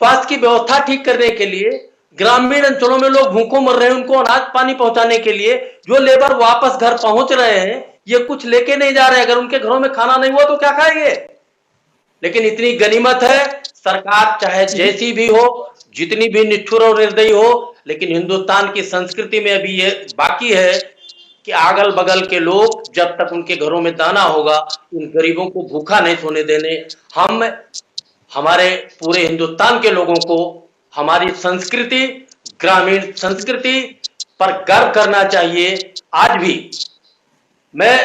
स्वास्थ्य की व्यवस्था ठीक करने के लिए, ग्रामीण अंचलों में लोग भूखों मर रहे हैं उनको अनाज पानी पहुंचाने के लिए, जो लेबर वापस घर पहुंच रहे हैं ये कुछ लेके नहीं जा रहे। अगर उनके घरों में खाना नहीं हुआ तो क्या खाएंगे? लेकिन इतनी गनीमत है, सरकार चाहे जैसी भी हो, जितनी भी निष्ठुर और निर्दयी हो, लेकिन हिंदुस्तान की संस्कृति में अभी ये बाकी है कि अगल बगल के लोग जब तक उनके घरों में दाना होगा उन गरीबों को भूखा नहीं सोने देने। हम हमारे पूरे हिंदुस्तान के लोगों को हमारी संस्कृति, ग्रामीण संस्कृति पर गर्व करना चाहिए। आज भी मैं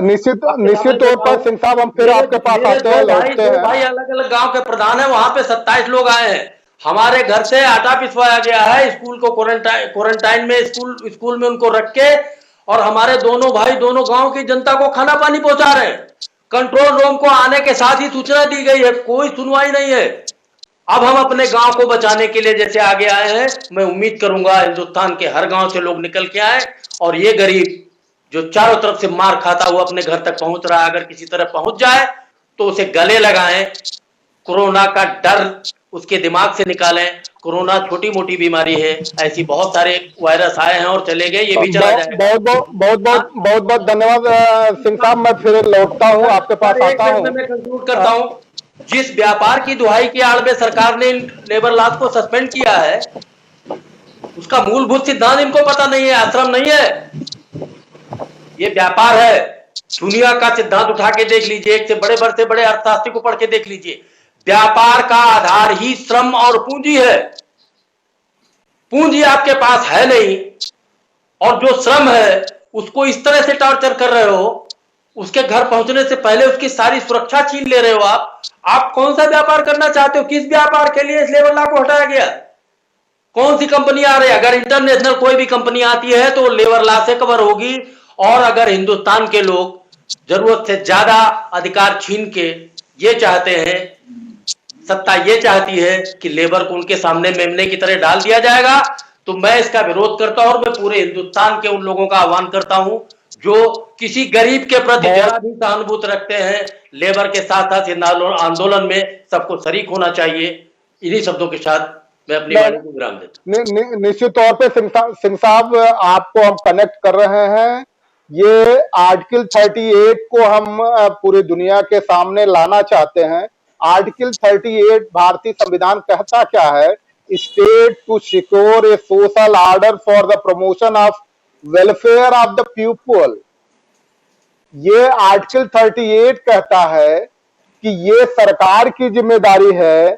निश्चित तौर पर सिंह साहब हम फिर आपके पास आते हैं, लौटते हैं। भाई अलग अलग गांव के प्रधान है, वहां पे 27 लोग आए हैं। हमारे घर से आटा पिसवाया गया है, स्कूल को क्वारंटाइन में स्कूल में उनको रख के, और हमारे दोनों भाई दोनों गांव की जनता को खाना पानी पहुंचा रहे हैं। कंट्रोल रूम को आने के साथ ही सूचना दी गई है, कोई सुनवाई नहीं है। अब हम अपने गांव को बचाने के लिए जैसे आगे आए हैं, मैं उम्मीद करूंगा हिंदुस्तान के हर गांव से लोग निकल के आए और ये गरीब जो चारों तरफ से मार खाता हुआ अपने घर तक पहुंच रहा है, अगर किसी तरह पहुंच जाए तो उसे गले लगाएं, कोरोना का डर उसके दिमाग से निकालें कोरोना छोटी मोटी बीमारी है, ऐसी बहुत सारे वायरस आए हैं और चले गए, ये भी चला जाएगा। बहुत बहुत धन्यवाद सिंह साहब। मैं फिर लौटता हूँ, आपके पास आता हूँ। मैं कंक्लूड करता हूँ। जिस व्यापार की दुहाई की आड़ में सरकार ने लेबर लॉज को सस्पेंड किया है, उसका मूलभूत सिद्धांत इनको पता नहीं है, आश्रम नहीं है, ये व्यापार है। दुनिया का सिद्धांत उठा के देख लीजिए, एक से बड़े अर्थशास्त्री को पढ़ के देख लीजिए, व्यापार का आधार ही श्रम और पूंजी है। पूंजी आपके पास है नहीं, और जो श्रम है उसको इस तरह से टॉर्चर कर रहे हो, उसके घर पहुंचने से पहले उसकी सारी सुरक्षा छीन ले रहे हो। आप कौन सा व्यापार करना चाहते हो? किस व्यापार के लिए इस लेबर लॉ को हटाया गया? कौन सी कंपनी आ रही है? अगर इंटरनेशनल कोई भी कंपनी आती है तो लेबर लॉ से कवर होगी। और अगर हिंदुस्तान के लोग जरूरत से ज्यादा अधिकार छीन के ये चाहते हैं, सत्ता ये चाहती है कि लेबर को उनके सामने मेमने की तरह डाल दिया जाएगा, तो मैं इसका विरोध करता हूं। और मैं पूरे हिंदुस्तान के उन लोगों का आह्वान करता हूं जो किसी गरीब के प्रति जरा भी सहानुभूति रखते हैं। लेबर के साथ साथ आंदोलन में सबको शरीक होना चाहिए। इन्हीं शब्दों के साथ मैं अपनी वाणी को विराम देता हूं। निश्चित तौर पे सिंह साहब, आपको हम कनेक्ट कर रहे हैं। ये आर्टिकल 38 को हम पूरी दुनिया के सामने लाना चाहते हैं। आर्टिकल 38 भारतीय संविधान कहता क्या है? State to secure a social order for the promotion of welfare of the people. ये आर्टिकल 38 कहता है कि ये सरकार की जिम्मेदारी है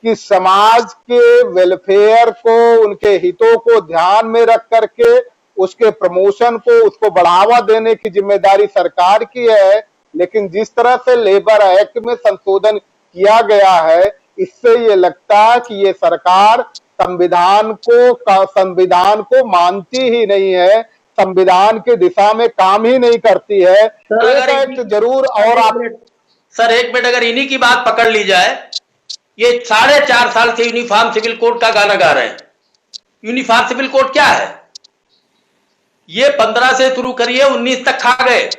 कि समाज के वेलफेयर को, उनके हितों को ध्यान में रख करके उसके प्रमोशन को, उसको बढ़ावा देने की जिम्मेदारी सरकार की है। लेकिन जिस तरह से लेबर एक्ट में संशोधन किया गया है, इससे ये लगता है कि ये सरकार संविधान को मानती ही नहीं है, संविधान की दिशा में काम ही नहीं करती है। एक जरूर और आप सर एक मिनट, अगर इन्हीं की बात पकड़ ली जाए, ये 4.5 साल से यूनिफॉर्म सिविल कोड का गाना गा रहे हैं। यूनिफॉर्म सिविल कोड क्या है? ये 15 से शुरू करिए 19 तक खा गए।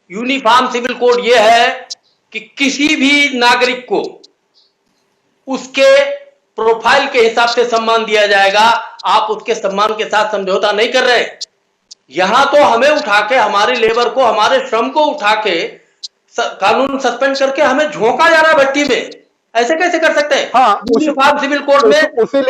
यूनिफॉर्म सिविल कोड ये है कि किसी भी नागरिक को उसके प्रोफाइल के हिसाब से सम्मान दिया जाएगा। आप उसके सम्मान के साथ समझौता नहीं कर रहे। यहां तो हमें उठा के, हमारी लेबर को, हमारे श्रम को उठा के कानून सस्पेंड करके हमें झोंका जा रहा भट्टी में। ऐसे कैसे कर सकते हैं? हाँ, यूनिफॉर्म सिविल कोड में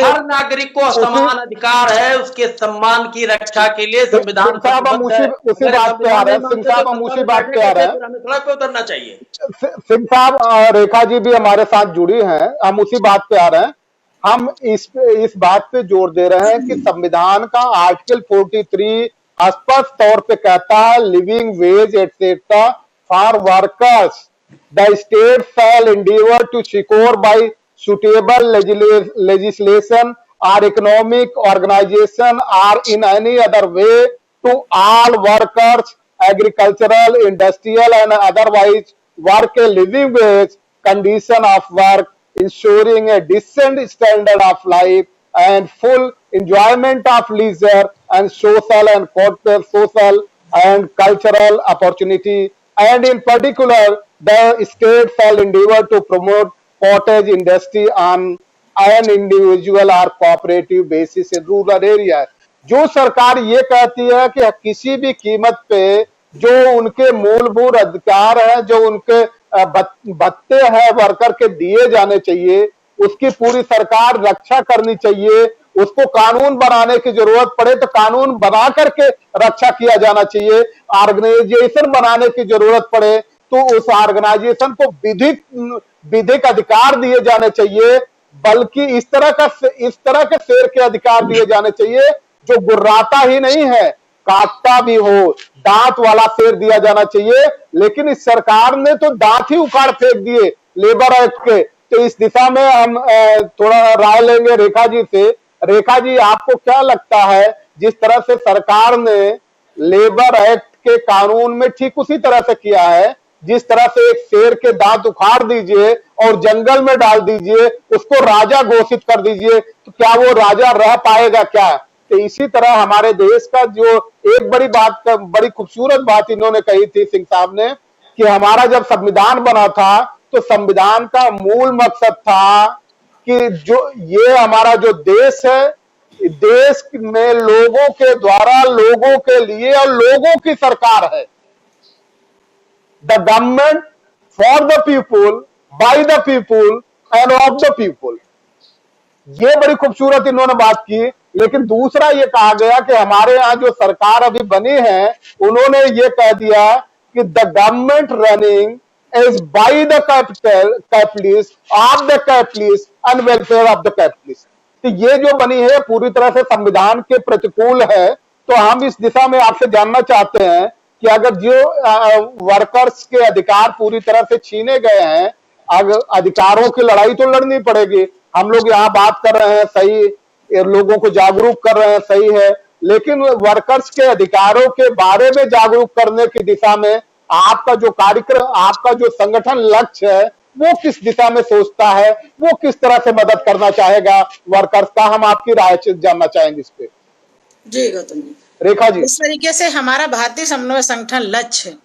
हर नागरिक को समान अधिकार है, उसके सम्मान की रक्षा के लिए संविधान उसी बात पे आ रहे हैं। सिंह साहब हम उसी बात पे आ रहे हैं, हमें सड़क पे उतरना चाहिए। सिंह साहब, रेखा जी भी हमारे साथ जुड़ी हैं, हम उसी बात पे आ रहे हैं। हम इस बात पे जोर दे रहे हैं कि संविधान का आर्टिकल 43 स्पष्ट तौर पे कहता है, living veg etcetera for workers the state shall endeavor to secure by suitable legislation or economic organization or in any other way to all workers, agricultural, industrial and otherwise work a living wage condition of work, ensuring a decent standard of life and full enjoyment of leisure and social and cultural opportunity, and in particular the state shall endeavor to promote cottage industry on an individual or cooperative basis in rural areas। जो सरकार ये कहती है कि किसी भी कीमत पे जो उनके मूलभूत अधिकार है, जो उनके भत्ते हैं वर्कर के दिए जाने चाहिए, उसकी पूरी सरकार रक्षा करनी चाहिए। उसको कानून बनाने की जरूरत पड़े तो कानून बना करके रक्षा किया जाना चाहिए। ऑर्गेनाइजेशन बनाने की जरूरत पड़े तो उस ऑर्गेनाइजेशन को विधिक अधिकार दिए जाने चाहिए, बल्कि इस तरह के शेर के अधिकार दिए जाने चाहिए जो गुर्राता ही नहीं है, काटता भी हो, दांत वाला शेर दिया जाना चाहिए। लेकिन इस सरकार ने तो दांत ही उखाड़ फेंक दिए लेबर एक्ट के। तो इस दिशा में हम थोड़ा राय लेंगे रेखा जी से। रेखा जी, आपको क्या लगता है, जिस तरह से सरकार ने लेबर एक्ट के कानून में ठीक उसी तरह से किया है, जिस तरह से एक शेर के दांत उखाड़ दीजिए और जंगल में डाल दीजिए, उसको राजा घोषित कर दीजिए, तो क्या वो राजा रह पाएगा क्या? तो इसी तरह हमारे देश का जो एक बड़ी खूबसूरत बात इन्होंने कही थी सिंह साहब ने, कि हमारा जब संविधान बना था तो संविधान का मूल मकसद था कि जो ये हमारा जो देश है, देश में लोगों के द्वारा, लोगों के लिए और लोगों की सरकार है। The government for the people, by the people end of the people. ये बड़ी खूबसूरत इन्होंने बात की। लेकिन दूसरा ये कहा गया कि हमारे यहाँ जो सरकार अभी बनी है, उन्होंने ये कह दिया कि the government running is by the capitalist, of the capitalist and welfare of the capitalist. तो ये जो बनी है पूरी तरह से संविधान के प्रतिकूल है। तो हम इस दिशा में आपसे जानना चाहते हैं कि अगर जो वर्कर्स के अधिकार पूरी तरह से छीने गए हैं, अधिकारों की लड़ाई तो लड़नी पड़ेगी। हम लोग यहाँ बात कर रहे हैं, सही, लोगों को जागरूक कर रहे हैं, सही है, लेकिन वर्कर्स के अधिकारों के बारे में जागरूक करने की दिशा में आपका जो कार्यक्रम, आपका जो संगठन लक्ष्य है, वो किस दिशा में सोचता है, वो किस तरह से मदद करना चाहेगा वर्कर्स का? हम आपकी राय जानना चाहेंगे इस पे। जी गौतम जी, रेखा जी। इस तरीके से हमारा भारतीय समन्वय संगठन लक्ष्य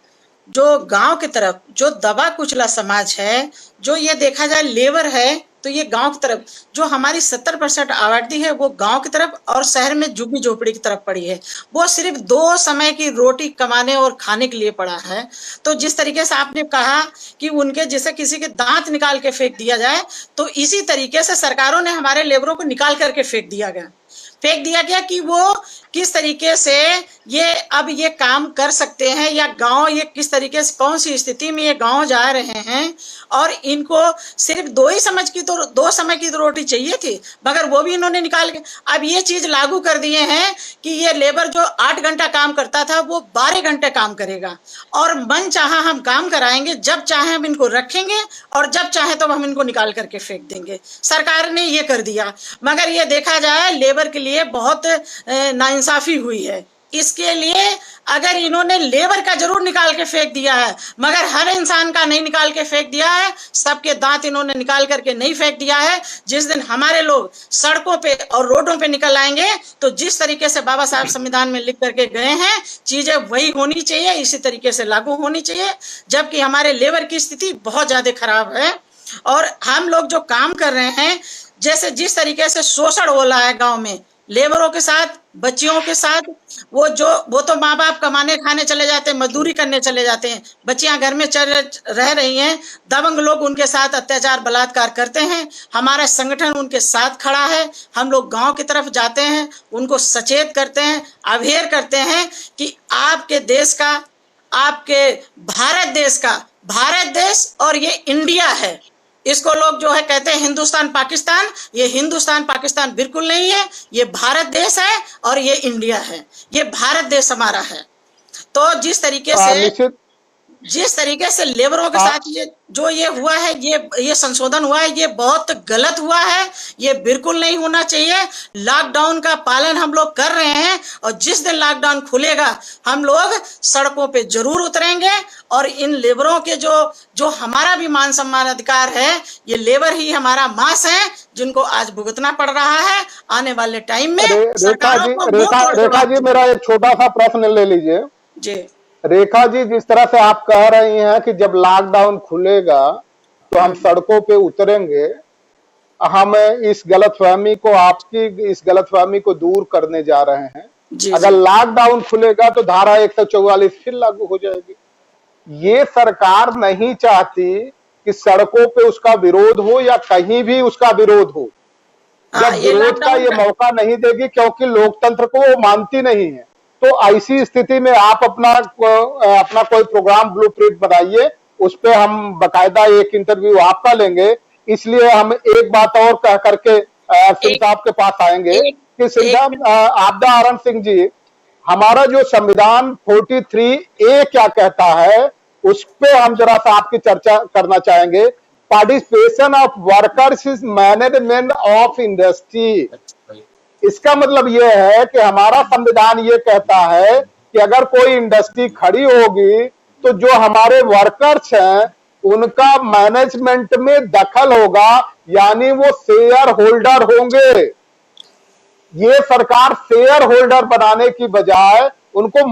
जो गांव की तरफ, जो दबा कुचला समाज है, जो ये देखा जाए लेबर है, तो ये गांव की तरफ, जो हमारी 70% आबादी है वो गांव की तरफ और शहर में झुग्गी झोपड़ी की तरफ पड़ी है। वो सिर्फ 2 समय की रोटी कमाने और खाने के लिए पड़ा है। तो जिस तरीके से आपने कहा कि उनके जैसे किसी के दांत निकाल के फेंक दिया जाए, तो इसी तरीके से सरकारों ने हमारे लेबरों को निकाल करके फेंक दिया गया कि वो किस तरीके से ये अब ये काम कर सकते हैं, या गांव ये किस तरीके से, कौन सी स्थिति में ये गांव जा रहे हैं। और इनको सिर्फ 2 समय की तो रोटी चाहिए थी, मगर वो भी इन्होंने निकाल के अब ये चीज लागू कर दिए हैं कि ये लेबर जो 8 घंटा काम करता था वो 12 घंटे काम करेगा, और मन चाहा हम काम कराएंगे, जब चाहे हम इनको रखेंगे और जब चाहे तो हम इनको निकाल करके फेंक देंगे। सरकार ने ये कर दिया, मगर ये देखा जाए लेबर के लिए बहुत नाइंसाफी हुई है। इसके लिए अगर इन्होंने लेबर का जरूर निकाल के फेंक दिया है, मगर हर इंसान का नहीं निकाल के फेंक दिया है, सबके दांत इन्होंने निकाल करके नहीं फेंक दिया है। जिस दिन हमारे लोग सड़कों पे और रोडों पे निकल आएंगे, तो जिस तरीके से बाबा साहब संविधान में लिख करके गए हैं, चीजें वही होनी चाहिए, इसी तरीके से लागू होनी चाहिए। जबकि हमारे लेबर की स्थिति बहुत ज्यादा खराब है, और हम लोग जो काम कर रहे हैं, जैसे जिस तरीके से शोषण हो रहा है गाँव में, लेबरों के साथ, बच्चियों के साथ, वो तो माँ बाप कमाने खाने चले जाते हैं, मजदूरी करने चले जाते हैं, बच्चियां घर में रह रही हैं, दबंग लोग उनके साथ अत्याचार बलात्कार करते हैं। हमारा संगठन उनके साथ खड़ा है। हम लोग गांव की तरफ जाते हैं, उनको सचेत करते हैं, अवेयर करते हैं कि आपके देश का, आपके भारत देश और ये इंडिया है। इसको लोग जो है कहते हैं हिंदुस्तान पाकिस्तान, ये हिंदुस्तान पाकिस्तान बिल्कुल नहीं है, ये भारत देश है और ये इंडिया है, ये भारत देश हमारा है। तो जिस तरीके से लेबरों के साथ ये हुआ है, ये संशोधन हुआ है, ये बहुत गलत हुआ है, ये बिल्कुल नहीं होना चाहिए। लॉकडाउन का पालन हम लोग कर रहे हैं, और जिस दिन लॉकडाउन खुलेगा हम लोग सड़कों पे जरूर उतरेंगे, और इन लेबरों के जो हमारा भी मान सम्मान अधिकार है, ये लेबर ही हमारा मांस है, जिनको आज भुगतना पड़ रहा है। आने वाले टाइम में रेखा जी, मेरा एक छोटा सा प्रश्न ले लीजिए जी। रेखा जी, जिस तरह से आप कह रही हैं कि जब लॉकडाउन खुलेगा तो हम सड़कों पे उतरेंगे, हम इस गलतफहमी को, आपकी इस गलतफहमी को दूर करने जा रहे हैं। अगर लॉकडाउन खुलेगा तो धारा 144 फिर लागू हो जाएगी। ये सरकार नहीं चाहती कि सड़कों पे उसका विरोध हो या कहीं भी उसका विरोध हो। जब विरोध का ये मौका नहीं देगी, क्योंकि लोकतंत्र को वो मानती नहीं है। तो ऐसी स्थिति में आप अपना कोई प्रोग्राम ब्लूप्रिंट बनाइए, उस पे हम बकायदा एक इंटरव्यू आपका लेंगे। इसलिए हम एक बात और कह करके सिंह साहब के पास आएंगे कि सिंह साहब, आपदा आनंद सिंह जी, हमारा जो संविधान 43A क्या कहता है, उस पे हम जरा सा आपकी चर्चा करना चाहेंगे। Participation of workers is management of industry. इसका मतलब यह है कि हमारा संविधान ये कहता है कि अगर कोई इंडस्ट्री खड़ी होगी तो जो हमारे वर्कर्स हैं उनका मैनेजमेंट में दखल होगा, यानी वो शेयर होल्डर होंगे। ये सरकार शेयर होल्डर बनाने की बजाय उनको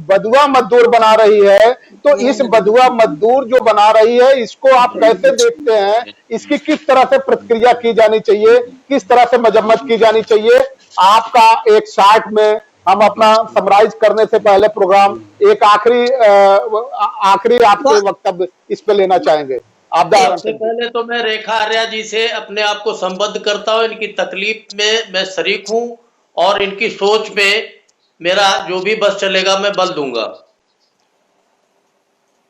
बधुआ मजदूर बना रही है। तो इस बधुआ मजदूर जो बना रही है, इसको आप कैसे देखते हैं? इसकी किस तरह से प्रतिक्रिया की जानी चाहिए, किस तरह से मजम्मत की जानी चाहिए? आपका एक शार्ट में हम अपना समराइज करने से पहले प्रोग्राम एक आखिरी आपके वक्तव्य इस पे लेना चाहेंगे आप। सबसे पहले तो मैं रेखा आर्या जी से अपने आप को संबद्ध करता हूं। इनकी तकलीफ में मैं शरीक हूं और इनकी सोच पे मेरा जो भी बस चलेगा मैं बल दूंगा।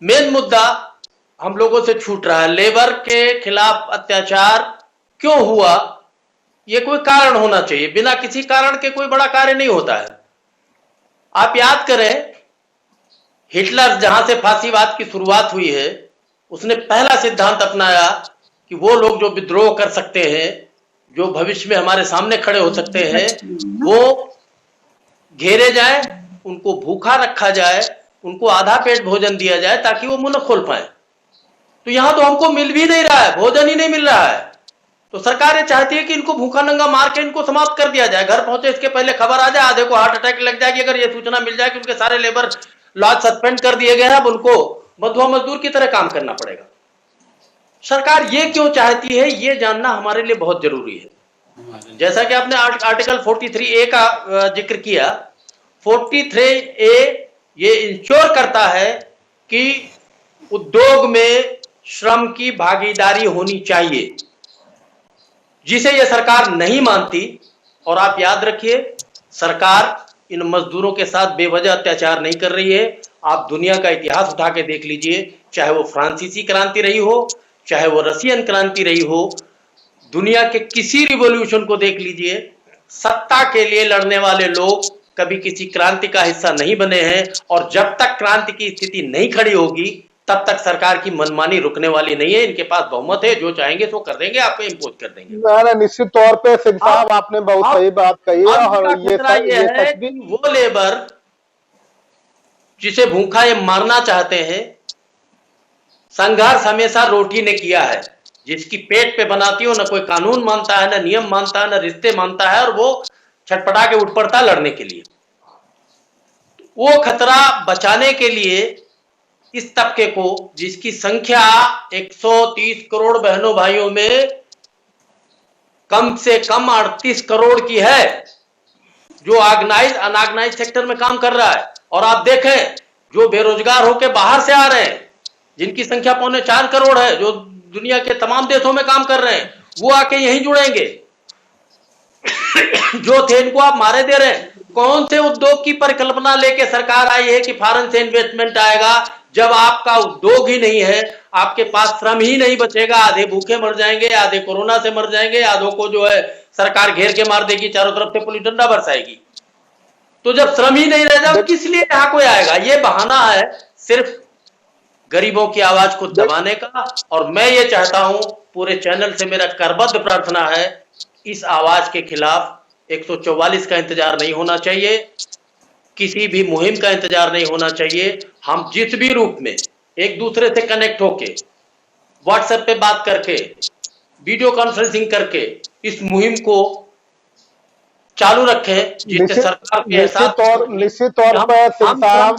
मेन मुद्दा हम लोगों से छूट रहा है, लेबर के खिलाफ अत्याचार क्यों हुआ, ये कोई कारण होना चाहिए। बिना किसी कारण के कोई बड़ा कार्य नहीं होता है। आप याद करें, हिटलर जहां से फांसीवाद की शुरुआत हुई है, उसने पहला सिद्धांत अपनाया कि वो लोग जो विद्रोह कर सकते हैं, जो भविष्य में हमारे सामने खड़े हो सकते हैं, वो घेरे जाए, उनको भूखा रखा जाए, उनको आधा पेट भोजन दिया जाए ताकि वो मुंह न खोल पाए। तो यहां तो हमको मिल भी नहीं रहा है, भोजन ही नहीं मिल रहा है। तो सरकार ये चाहती है कि इनको भूखा नंगा मार के इनको समाप्त कर दिया जाए। घर पहुंचे इसके पहले खबर आ जाए, आधे को हार्ट अटैक लग जाएगी अगर ये सूचना मिल जाए कि उनके सारे लेबर लॉज सस्पेंड कर दिए गए हैं, अब उनको बधुआ मजदूर की तरह काम करना पड़ेगा। सरकार ये क्यों चाहती है, ये जानना हमारे लिए बहुत जरूरी है। जैसा कि आपने आर्टिकल 43A का जिक्र किया, 43A ये इंश्योर करता है कि उद्योग में श्रम की भागीदारी होनी चाहिए, जिसे यह सरकार नहीं मानती। और आप याद रखिए, सरकार इन मजदूरों के साथ बेवजह अत्याचार नहीं कर रही है। आप दुनिया का इतिहास उठा के देख लीजिए, चाहे वो फ्रांसीसी क्रांति रही हो, चाहे वो रशियन क्रांति रही हो, दुनिया के किसी रिवॉल्यूशन को देख लीजिए, सत्ता के लिए लड़ने वाले लोग कभी किसी क्रांति का हिस्सा नहीं बने हैं। और जब तक क्रांति की स्थिति नहीं खड़ी होगी, तब तक सरकार की मनमानी रुकने वाली नहीं है। इनके पास बहुमत है, जो चाहेंगे सो कर देंगे, आपको इम्पोज कर देंगे। निश्चित तौर पे सिंह साहब आपने बहुत सही बात कही है। और ये है कि वो लेबर जिसे भूखा ये मारना चाहते हैं, संघर्ष हमेशा रोटी ने किया है। जिसकी पेट पे बनाती हो, ना कोई कानून मानता है, ना नियम मानता है, ना रिश्ते मानता है, और वो छटपटा के उठ पड़ता लड़ने के लिए। वो खतरा बचाने के लिए इस तबके को, जिसकी संख्या 130 करोड़ बहनों भाइयों में कम से कम 38 करोड़ की है, जो ऑर्गेनाइज अनऑर्गेनाइज सेक्टर में काम कर रहा है। और आप देखें, जो बेरोजगार होकर बाहर से आ रहे हैं, जिनकी संख्या 3.25 करोड़ है, जो दुनिया के तमाम देशों में काम कर रहे हैं, वो आके यहीं जुड़ेंगे। जो थे इनको आप मारे दे रहे हैं। कौन से उद्योग की परिकल्पना लेके सरकार आई है कि फॉरेन से इन्वेस्टमेंट आएगा, जब आपका उद्योग ही नहीं है, आपके पास श्रम ही नहीं बचेगा। आधे भूखे मर जाएंगे, आधे कोरोना से मर जाएंगे, आधों को जो है सरकार घेर के मार देगी, चारों तरफ से पुलिस डंडा बरसाएगी। तो जब श्रम ही नहीं रहेगा, किस लिए यहाँ कोई आएगा? ये बहाना है सिर्फ गरीबों की आवाज को दबाने का। और मैं ये चाहता हूं, पूरे चैनल से मेरा करबद्ध प्रार्थना है, इस आवाज के खिलाफ 144 का इंतजार नहीं होना चाहिए, किसी भी मुहिम का इंतजार नहीं होना चाहिए। हम जिस भी रूप में एक दूसरे से कनेक्ट होके, व्हाट्सएप पे बात करके, वीडियो कॉन्फ्रेंसिंग करके इस मुहिम को चालू रखें, जिससे सरकार के निश्चित तौर पर सिंह साहब,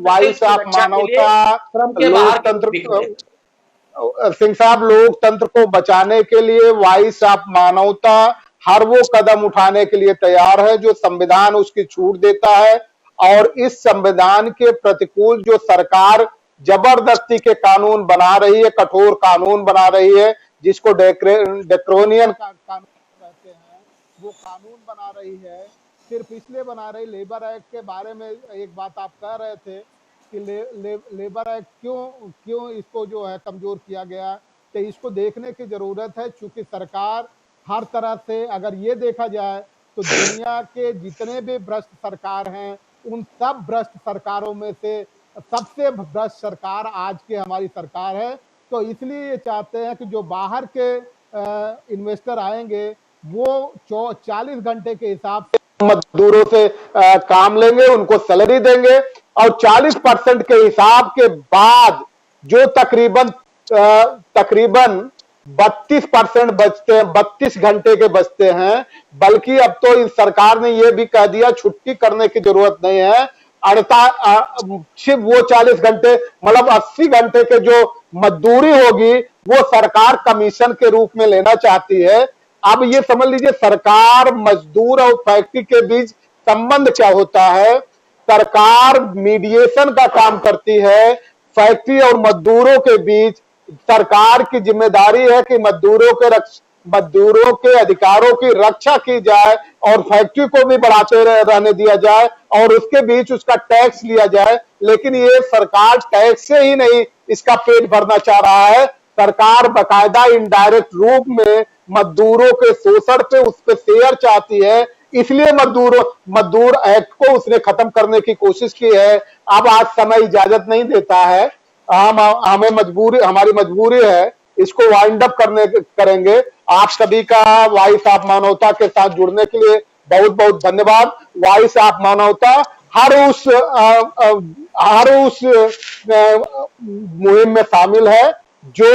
वाइस ऑफ मानवता, लोकतंत्र, सिंह साहब लोकतंत्र को बचाने के लिए वॉइस ऑफ मानवता हर वो कदम उठाने के लिए तैयार है जो संविधान उसकी छूट देता है। और इस संविधान के प्रतिकूल जो सरकार जबरदस्ती के कानून बना रही है, कठोर कानून बना रही है, जिसको ड्रैकोनियन कानून कहते हैं, वो कानून बना रही है, सिर्फ इसलिए बना रही। लेबर एक्ट के बारे में एक बात आप कह रहे थे कि लेबर एक्ट क्यों इसको जो है कमजोर किया गया, तो इसको देखने की जरूरत है। चूंकि सरकार हर तरह से, अगर ये देखा जाए तो दुनिया के जितने भी भ्रष्ट सरकार हैं, उन सब भ्रष्ट सरकारों में से सबसे भ्रष्ट सरकार आज की हमारी सरकार है। तो इसलिए ये चाहते हैं कि जो बाहर के इन्वेस्टर आएंगे, वो 40 घंटे के हिसाब से मजदूरों से काम लेंगे, उनको सैलरी देंगे, और 40% के हिसाब के बाद जो तकरीबन 32% बचते हैं, 32 घंटे के बचते हैं। बल्कि अब तो इस सरकार ने यह भी कह दिया छुट्टी करने की जरूरत नहीं है। सिर्फ वो 40 घंटे मतलब 80 घंटे के जो मजदूरी होगी वो सरकार कमीशन के रूप में लेना चाहती है। अब ये समझ लीजिए सरकार मजदूर और फैक्ट्री के बीच संबंध क्या होता है। सरकार मीडिएशन का काम करती है फैक्ट्री और मजदूरों के बीच। सरकार की जिम्मेदारी है कि मजदूरों के अधिकारों की रक्षा की जाए और फैक्ट्री को भी बढ़ाते रहने दिया जाए और उसके बीच उसका टैक्स लिया जाए। लेकिन ये सरकार टैक्स से ही नहीं इसका पेट भरना चाह रहा है। सरकार बकायदा इनडायरेक्ट रूप में मजदूरों के शोषण पे उस पर शेयर चाहती है। इसलिए मजदूर एक्ट को उसने खत्म करने की कोशिश की है। अब आज समय इजाजत नहीं देता है। हमारी मजबूरी है, इसको वाइंड अप करेंगे। आप सभी का वॉइस ऑफ मानवता के साथ जुड़ने के लिए बहुत बहुत धन्यवाद। वॉइस ऑफ मानवता हर उस मुहिम में शामिल है जो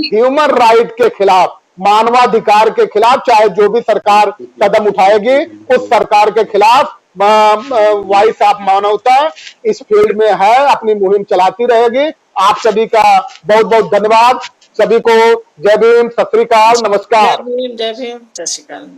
ह्यूमन राइट के खिलाफ, मानवाधिकार के खिलाफ, चाहे जो भी सरकार कदम उठाएगी उस सरकार के खिलाफ वॉइस ऑफ मानवता इस फील्ड में है, अपनी मुहिम चलाती रहेगी। आप सभी का बहुत बहुत धन्यवाद। सभी को जय भीम, सत श्री अकाल, नमस्कार। जय भीम, जय भीम, सत श्री अकाल।